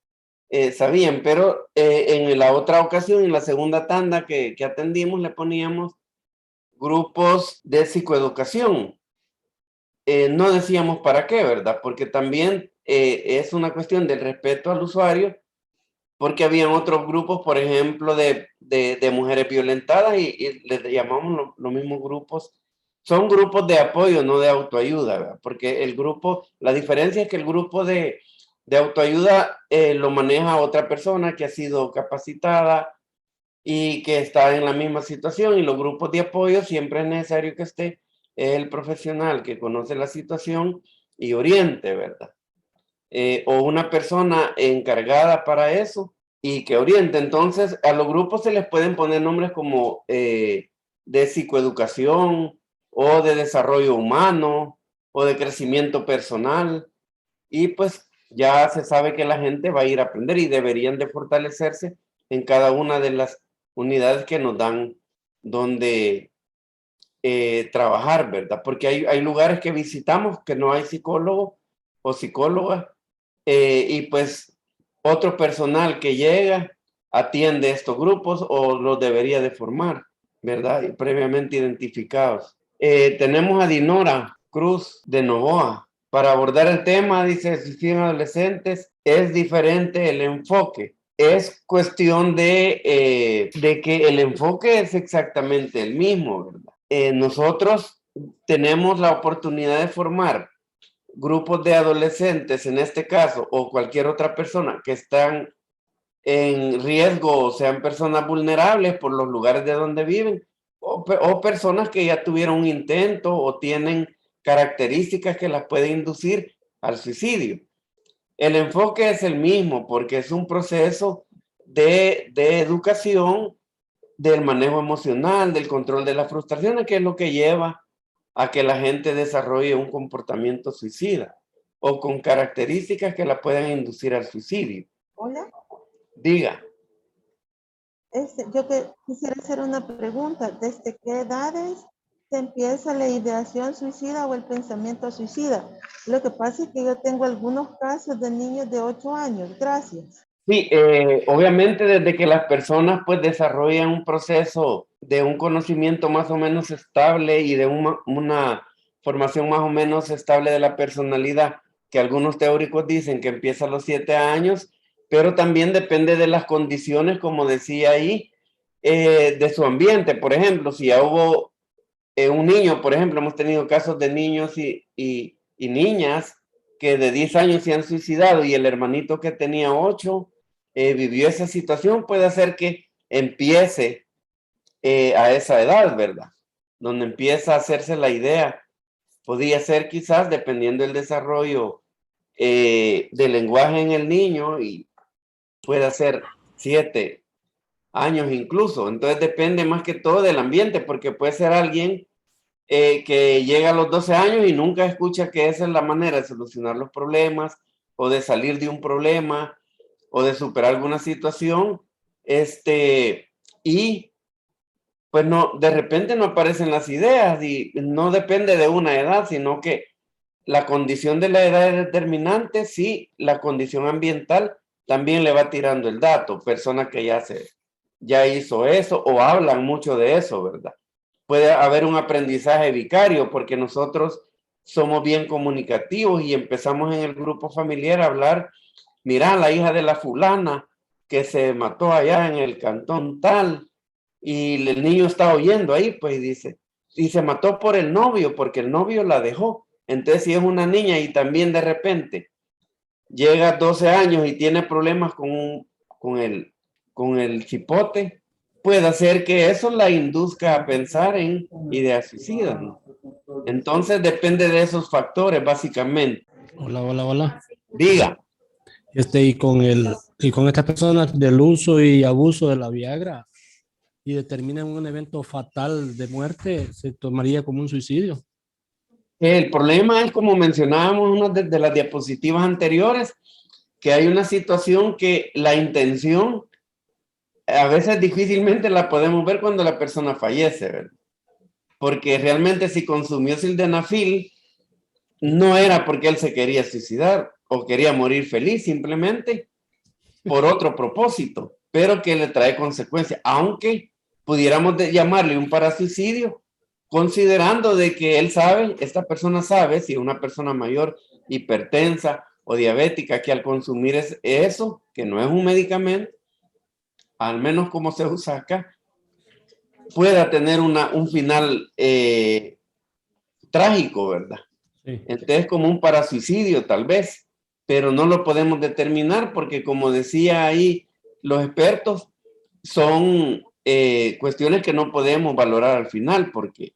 sabían, pero en la otra ocasión, en la segunda tanda que atendimos, le poníamos grupos de psicoeducación. No decíamos para qué, ¿verdad? Porque también es una cuestión del respeto al usuario, porque habían otros grupos, por ejemplo, de mujeres violentadas y les llamamos los mismos grupos. Son grupos de apoyo, no de autoayuda, ¿verdad? Porque el grupo, la diferencia es que el grupo de autoayuda lo maneja otra persona que ha sido capacitada y que está en la misma situación, y los grupos de apoyo siempre es necesario que esté el profesional que conoce la situación y oriente, ¿verdad? O una persona encargada para eso y que oriente. Entonces, a los grupos se les pueden poner nombres como de psicoeducación o de desarrollo humano o de crecimiento personal, y pues ya se sabe que la gente va a ir a aprender y deberían de fortalecerse en cada una de las unidades que nos dan donde trabajar, ¿verdad? Porque hay lugares que visitamos que no hay psicólogo o psicóloga, y pues otro personal que llega atiende estos grupos o los debería de formar, ¿verdad? Y previamente identificados. Tenemos a Dinora Cruz de Novoa. Para abordar el tema, dice, suicidio en adolescentes, es diferente el enfoque. Es cuestión de que el enfoque es exactamente el mismo, ¿verdad? Nosotros tenemos la oportunidad de formar grupos de adolescentes, en este caso, o cualquier otra persona que están en riesgo, o sean personas vulnerables por los lugares de donde viven, o personas que ya tuvieron un intento o tienen características que las pueden inducir al suicidio. El enfoque es el mismo porque es un proceso de educación, del manejo emocional, del control de las frustraciones, que es lo que lleva a que la gente desarrolle un comportamiento suicida o con características que la puedan inducir al suicidio. Hola, Diga. quisiera hacer una pregunta. ¿Desde qué edades se empieza la ideación suicida o el pensamiento suicida? Lo que pasa es que yo tengo algunos casos de niños de 8 años. Gracias. Sí, obviamente desde que las personas pues desarrollan un proceso de un conocimiento más o menos estable y de una formación más o menos estable de la personalidad, que algunos teóricos dicen que empieza a los 7 años, pero también depende de las condiciones, como decía ahí, de su ambiente. Por ejemplo, si ya hubo un niño, por ejemplo, hemos tenido casos de niños y niñas que de 10 años se han suicidado y el hermanito que tenía 8 vivió esa situación, puede hacer que empiece a esa edad, ¿verdad? Donde empieza a hacerse la idea. Podría ser quizás, dependiendo del desarrollo del lenguaje en el niño, y puede ser 7 años incluso. Entonces depende más que todo del ambiente, porque puede ser alguien que llega a los 12 años y nunca escucha que esa es la manera de solucionar los problemas o de salir de un problema o de superar alguna situación, y pues no, de repente no aparecen las ideas, y no depende de una edad, sino que la condición de la edad es determinante. Sí, la condición ambiental también le va tirando el dato, personas que ya hizo eso o hablan mucho de eso, ¿verdad? Puede haber un aprendizaje vicario porque nosotros somos bien comunicativos y empezamos en el grupo familiar a hablar. Mira, la hija de la fulana que se mató allá en el cantón tal, y el niño está oyendo ahí, pues dice, y se mató por el novio, porque el novio la dejó. Entonces, si es una niña y también de repente llega a 12 años y tiene problemas con el cipote, puede hacer que eso la induzca a pensar en ideas suicidas, ¿no? Entonces depende de esos factores, básicamente. Hola, hola, hola. Diga. Y con estas personas del uso y abuso de la Viagra y determinan un evento fatal de muerte, se tomaría como un suicidio. El problema es, como mencionábamos en una de las diapositivas anteriores, que hay una situación que la intención a veces difícilmente la podemos ver cuando la persona fallece, ¿verdad? Porque realmente si consumió sildenafil, no era porque él se quería suicidar o quería morir feliz, simplemente por otro propósito, pero que le trae consecuencias, aunque pudiéramos llamarle un parasuicidio, considerando de que él sabe, esta persona sabe, si es una persona mayor, hipertensa o diabética, que al consumir eso, que no es un medicamento, al menos como se usa acá, pueda tener un final trágico, ¿verdad? Sí. Entonces, como un parasuicidio, tal vez, pero no lo podemos determinar porque, como decía ahí los expertos, son cuestiones que no podemos valorar al final, porque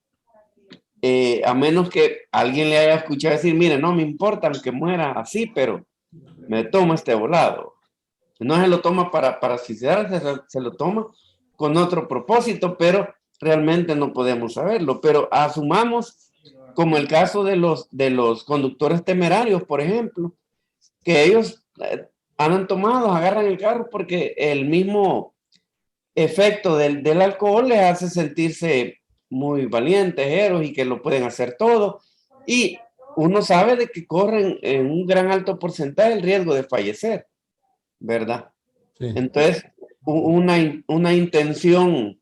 a menos que alguien le haya escuchado decir, mire, no me importa que muera así, pero me tomo este volado. No se lo toma para suicidarse, se lo toma con otro propósito, pero realmente no podemos saberlo. Pero asumamos, como el caso de los conductores temerarios, por ejemplo, que ellos han tomado, agarran el carro porque el mismo efecto del alcohol les hace sentirse muy valientes, héroes y que lo pueden hacer todo. Y uno sabe de que corren en un gran alto porcentaje el riesgo de fallecer, ¿verdad? Sí. Entonces, una intención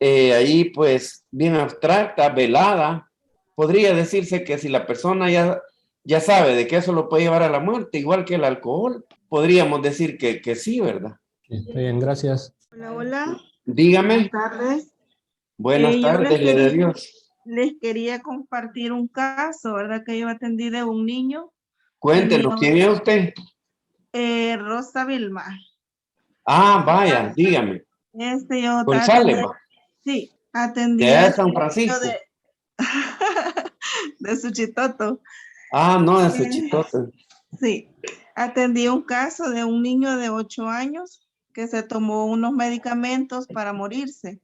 ahí pues bien abstracta, velada, podría decirse que si la persona ya sabe de que eso lo puede llevar a la muerte, igual que el alcohol, podríamos decir que sí, ¿verdad? Está bien, gracias. Hola, hola. Dígame. Buenas tardes. Buenas Yo tardes, gloria a Dios. les quería compartir un caso, ¿verdad? Que yo atendí de un niño. Cuéntenos, ¿quién es usted? Rosa Vilma. Ah, vaya, dígame. Yo González, atendí, sí, atendí de a San niño Francisco. de Suchitoto. Ah, no, de Suchitoto. Sí, atendí un caso de un niño de 8 años que se tomó unos medicamentos para morirse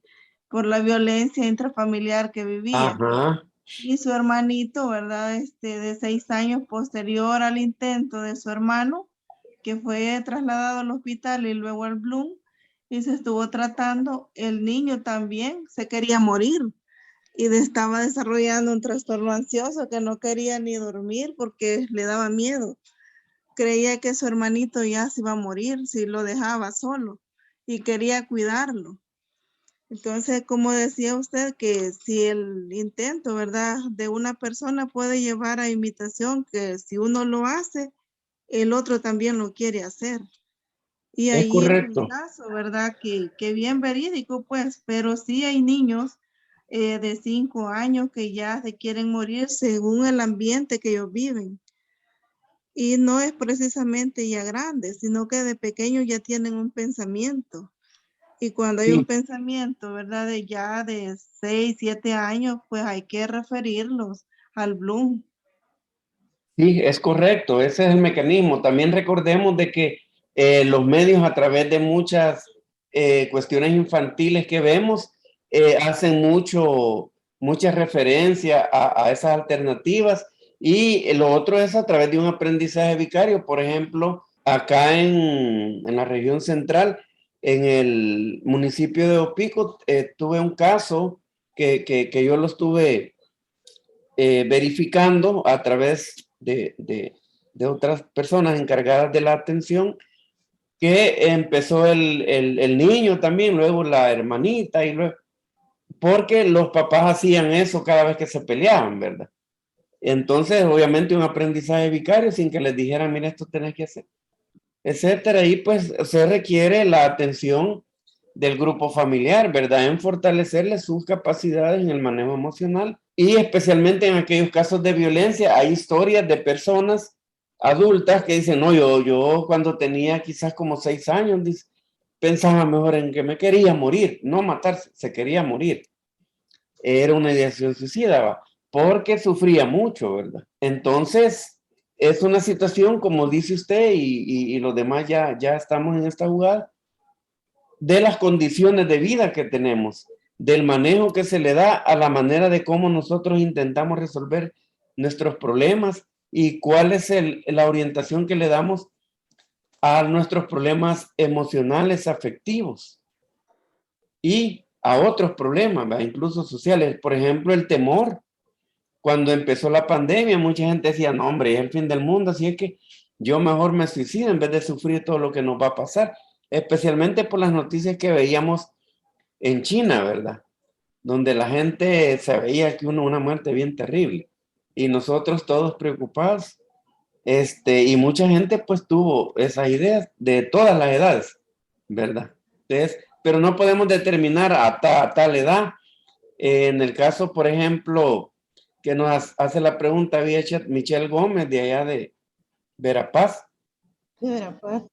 por la violencia intrafamiliar que vivía. Ajá. Y su hermanito, ¿verdad? De 6 años posterior al intento de su hermano, que fue trasladado al hospital y luego al Bloom, y se estuvo tratando, el niño también se quería morir y estaba desarrollando un trastorno ansioso que no quería ni dormir porque le daba miedo. Creía que su hermanito ya se iba a morir si lo dejaba solo y quería cuidarlo. Entonces, como decía usted, que si el intento, ¿verdad?, de una persona puede llevar a imitación, que si uno lo hace, el otro también lo quiere hacer. Y Es ahí es el correcto. caso, ¿verdad?, que bien verídico, pues, pero sí hay niños de 5 años que ya se quieren morir según el ambiente que ellos viven. Y no es precisamente ya grande, sino que de pequeños ya tienen un pensamiento. Y cuando hay Sí. un pensamiento, ¿verdad? De 6, 7 años, pues hay que referirlos al Bloom. Sí, es correcto, ese es el mecanismo. También recordemos de que los medios a través de muchas cuestiones infantiles que vemos hacen mucha referencia a esas alternativas y lo otro es a través de un aprendizaje vicario. Por ejemplo, acá en la región central, en el municipio de Opico, tuve un caso que yo lo estuve verificando a través de otras personas encargadas de la atención, que empezó el niño también, luego la hermanita, y luego, porque los papás hacían eso cada vez que se peleaban, ¿verdad? Entonces, obviamente, un aprendizaje vicario sin que les dijeran, mira, esto tenés que hacer, etcétera. Y pues se requiere la atención del grupo familiar, ¿verdad? En fortalecerle sus capacidades en el manejo emocional y especialmente en aquellos casos de violencia. Hay historias de personas adultas que dicen, no, yo cuando tenía quizás como 6 años, dice, pensaba mejor en que me quería morir, no matarse, se quería morir. Era una ideación suicida, ¿va? Porque sufría mucho, ¿verdad? Entonces, es una situación, como dice usted, y los demás ya estamos en esta jugada, de las condiciones de vida que tenemos, del manejo que se le da a la manera de cómo nosotros intentamos resolver nuestros problemas y cuál es la orientación que le damos a nuestros problemas emocionales, afectivos. y a otros problemas, ¿verdad? Incluso sociales. Por ejemplo, el temor. Cuando empezó la pandemia, mucha gente decía, no, hombre, es el fin del mundo, así es que yo mejor me suicido en vez de sufrir todo lo que nos va a pasar, especialmente por las noticias que veíamos en China, ¿verdad? Donde la gente se veía que una muerte bien terrible y nosotros todos preocupados, y mucha gente pues tuvo esas ideas de todas las edades, ¿verdad? Entonces, pero no podemos determinar a tal edad. En el caso, por ejemplo, que nos hace la pregunta vía chat Michelle Gómez de allá de Verapaz. De Verapaz.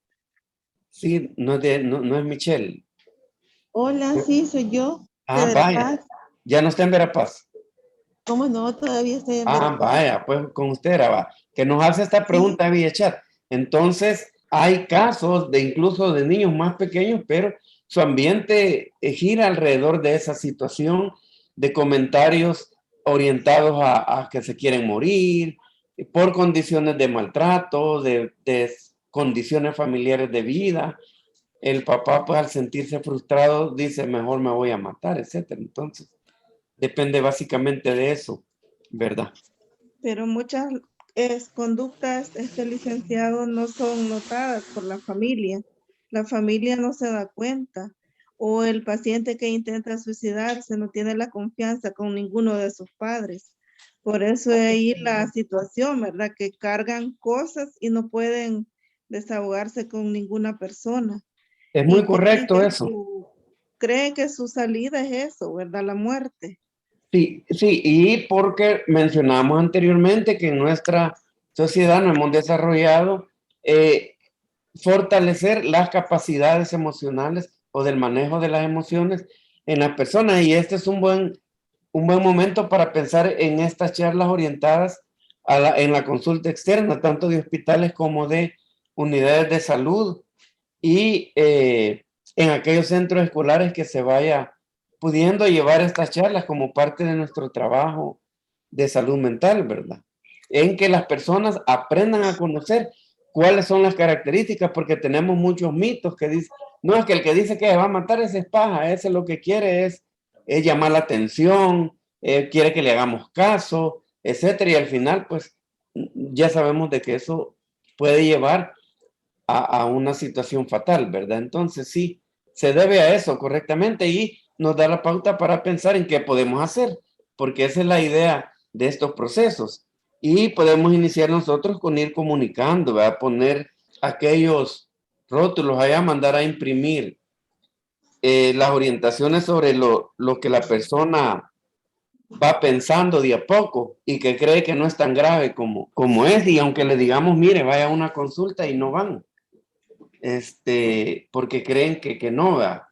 Sí, no es Michelle. Hola, sí, soy yo. De Ah, vaya. Verapaz. Ya no está en Verapaz. ¿Cómo no? Todavía estoy en Ah, Verapaz. vaya, pues con usted era, va. Que nos hace esta pregunta vía chat. Entonces, hay casos de incluso de niños más pequeños, pero su ambiente gira alrededor de esa situación, de comentarios orientados a que se quieren morir, por condiciones de maltrato, de condiciones familiares de vida. El papá, pues al sentirse frustrado, dice, mejor me voy a matar, etcétera. Entonces, depende básicamente de eso, ¿verdad? Pero muchas conductas, licenciado, no son notadas por la familia. La familia no se da cuenta. O el paciente que intenta suicidarse no tiene la confianza con ninguno de sus padres. Por eso ahí la situación, ¿verdad? Que cargan cosas y no pueden desahogarse con ninguna persona. Es muy Y correcto eso. creen que su salida es eso, ¿verdad? La muerte. Sí, sí, y porque mencionamos anteriormente que en nuestra sociedad no hemos desarrollado fortalecer las capacidades emocionales o del manejo de las emociones en las personas, y este es un buen momento para pensar en estas charlas orientadas en la consulta externa, tanto de hospitales como de unidades de salud y en aquellos centros escolares que se vaya pudiendo llevar estas charlas como parte de nuestro trabajo de salud mental, ¿verdad? En que las personas aprendan a conocer cuáles son las características, porque tenemos muchos mitos que dicen, no, es que el que dice que va a matar ese es paja, ese lo que quiere es llamar la atención, quiere que le hagamos caso, etcétera, y al final, pues, ya sabemos de que eso puede llevar a una situación fatal, ¿verdad? Entonces sí, se debe a eso correctamente y nos da la pauta para pensar en qué podemos hacer, porque esa es la idea de estos procesos. Y podemos iniciar nosotros con ir comunicando, ¿verdad? Poner aquellos rótulos allá, mandar a imprimir las orientaciones sobre lo que la persona va pensando de a poco y que cree que no es tan grave como es, y aunque le digamos, mire, vaya a una consulta y no van. Porque creen que no va.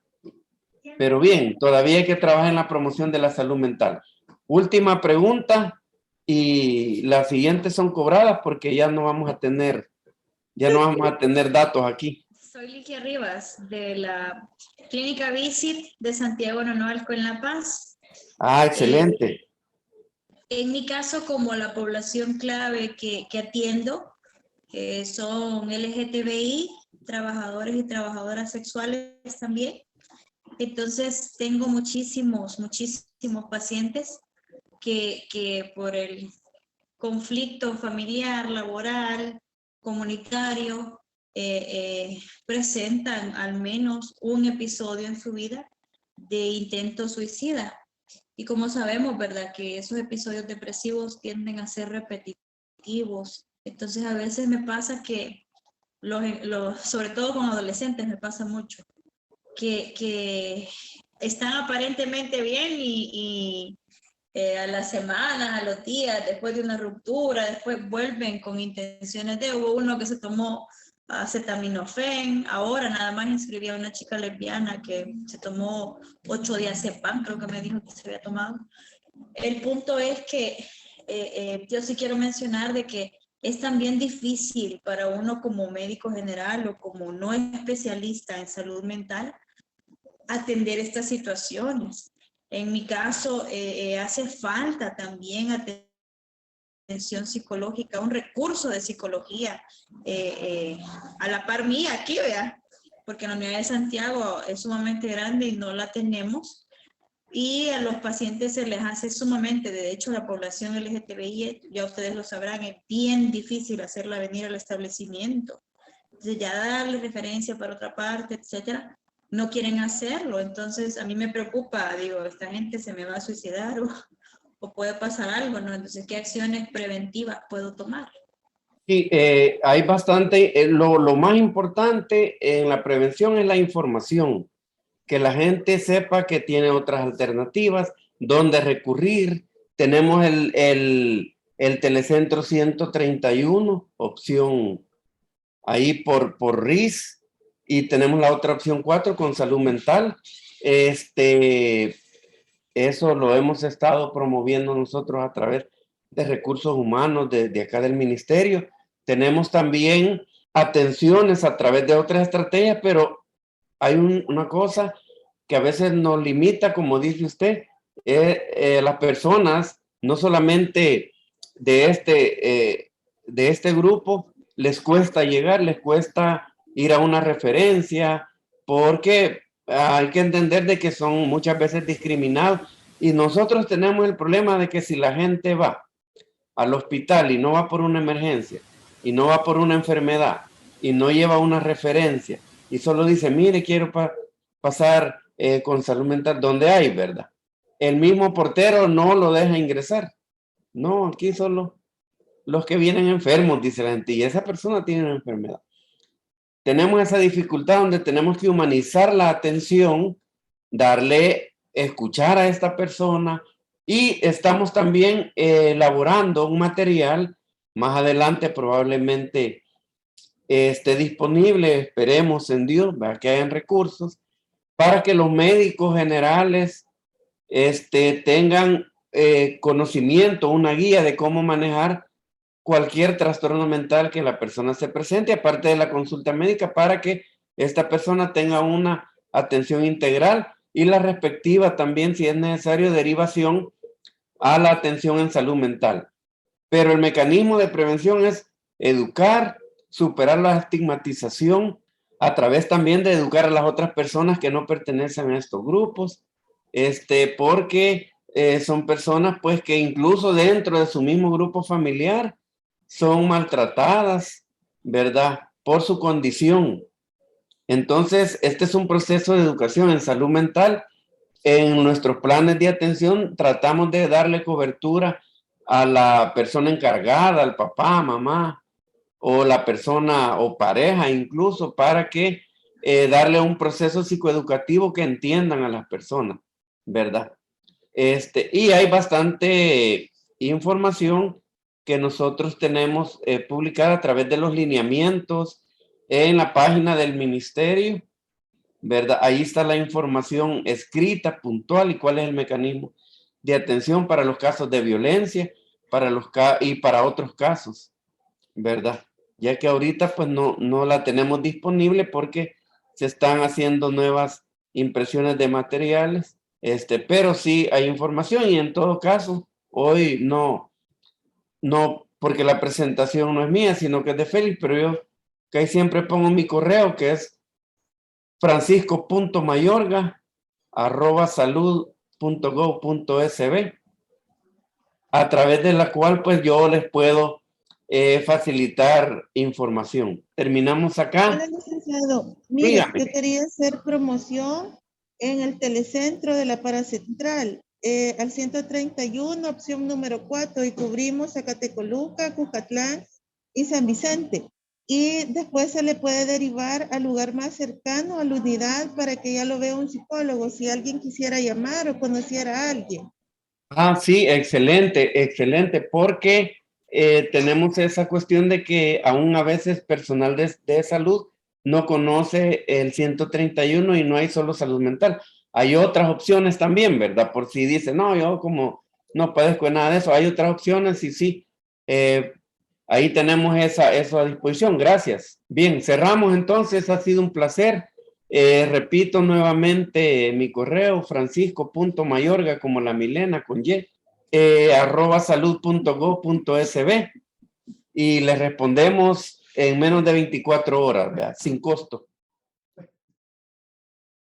Pero bien, todavía hay que trabajar en la promoción de la salud mental. Última pregunta, y las siguientes son cobradas porque ya no vamos a tener datos aquí. Soy Ligia Rivas de la Clínica Visit de Santiago Nonoalco en La Paz. Ah, excelente. En mi caso, como la población clave que atiendo, son LGTBI, trabajadores y trabajadoras sexuales también. Entonces, tengo muchísimos pacientes que por el conflicto familiar, laboral, comunitario, presentan al menos un episodio en su vida de intento suicida. Y como sabemos, ¿verdad? Que esos episodios depresivos tienden a ser repetitivos. Entonces, a veces me pasa que, sobre todo con adolescentes, me pasa mucho, que están aparentemente bien y a las semanas, a los días, después de una ruptura, después vuelven con intenciones de, hubo uno que se tomó acetaminofén, ahora nada más inscribí a una chica lesbiana que se tomó 8 diazepam, creo que me dijo que se había tomado. El punto es que yo sí quiero mencionar de que es también difícil para uno como médico general o como no especialista en salud mental atender estas situaciones. En mi caso, hace falta también atención psicológica, un recurso de psicología a la par mía aquí, ¿vea? porque la unidad de Santiago es sumamente grande y no la tenemos. Y a los pacientes se les hace sumamente, de hecho, la población LGTBI, ya ustedes lo sabrán, es bien difícil hacerla venir al establecimiento. Entonces, ya darle referencia para otra parte, etcétera, no quieren hacerlo. Entonces, a mí me preocupa, digo, esta gente se me va a suicidar o puede pasar algo, ¿no? Entonces, ¿qué acciones preventivas puedo tomar? Sí, hay bastante, lo más importante en la prevención es la información, que la gente sepa que tiene otras alternativas, dónde recurrir. Tenemos el telecentro 131, opción ahí por RIS, y tenemos la otra opción 4 con salud mental. Eso lo hemos estado promoviendo nosotros a través de recursos humanos de acá del ministerio. Tenemos también atenciones a través de otras estrategias, pero hay una cosa que a veces nos limita, como dice usted, las personas, no solamente de este grupo, les cuesta llegar, les cuesta ir a una referencia, porque hay que entender de que son muchas veces discriminados, y nosotros tenemos el problema de que si la gente va al hospital y no va por una emergencia, y no va por una enfermedad, y no lleva una referencia, y solo dice, mire, quiero pasar con salud mental, donde hay, ¿verdad? El mismo portero no lo deja ingresar. No, aquí solo los que vienen enfermos, dice la gente, y esa persona tiene una enfermedad. Tenemos esa dificultad donde tenemos que humanizar la atención, escuchar a esta persona, y estamos también elaborando un material, más adelante probablemente esté disponible, esperemos en Dios, ¿verdad? Que hayan recursos, para que los médicos generales tengan conocimiento, una guía de cómo manejar cualquier trastorno mental que la persona se presente, aparte de la consulta médica, para que esta persona tenga una atención integral y la respectiva también, si es necesario, derivación a la atención en salud mental. Pero el mecanismo de prevención es educar, superar la estigmatización, a través también de educar a las otras personas que no pertenecen a estos grupos, porque son personas pues que incluso dentro de su mismo grupo familiar son maltratadas, ¿verdad? Por su condición. Entonces, este es un proceso de educación en salud mental. En nuestros planes de atención tratamos de darle cobertura a la persona encargada, al papá, mamá, o la persona o pareja incluso, para que darle un proceso psicoeducativo que entiendan a las personas, ¿verdad? Y hay bastante información que nosotros tenemos publicada a través de los lineamientos en la página del ministerio, ¿verdad? Ahí está la información escrita, puntual, y cuál es el mecanismo de atención para los casos de violencia y para otros casos, ¿verdad? Ya que ahorita pues no la tenemos disponible porque se están haciendo nuevas impresiones de materiales, pero sí hay información, y en todo caso, hoy no, porque la presentación no es mía, sino que es de Félix, pero yo que ahí siempre pongo mi correo, que es francisco.mayorga@salud.gov.sb, a través de la cual pues yo les puedo facilitar información. Terminamos acá. Hola, licenciado. Mire, Dígame. yo quería hacer promoción en el telecentro de la Paracentral, al 131, opción número 4, y cubrimos Zacatecoluca, Cucatlán y San Vicente. Y después se le puede derivar al lugar más cercano a la unidad para que ya lo vea un psicólogo, si alguien quisiera llamar o conociera a alguien. Ah, sí, excelente, excelente, porque tenemos esa cuestión de que aún a veces personal de salud no conoce el 131 y no hay solo salud mental. Hay otras opciones también, ¿verdad? Por si dice, no, yo como no padezco de nada de eso, hay otras opciones y sí, ahí tenemos eso a disposición. Gracias. Bien, cerramos entonces, ha sido un placer. Repito nuevamente mi correo, francisco.mayorga, como la Milena con Y, @salud.gov.sb, y les respondemos en menos de 24 horas, ¿verdad? Sin costo.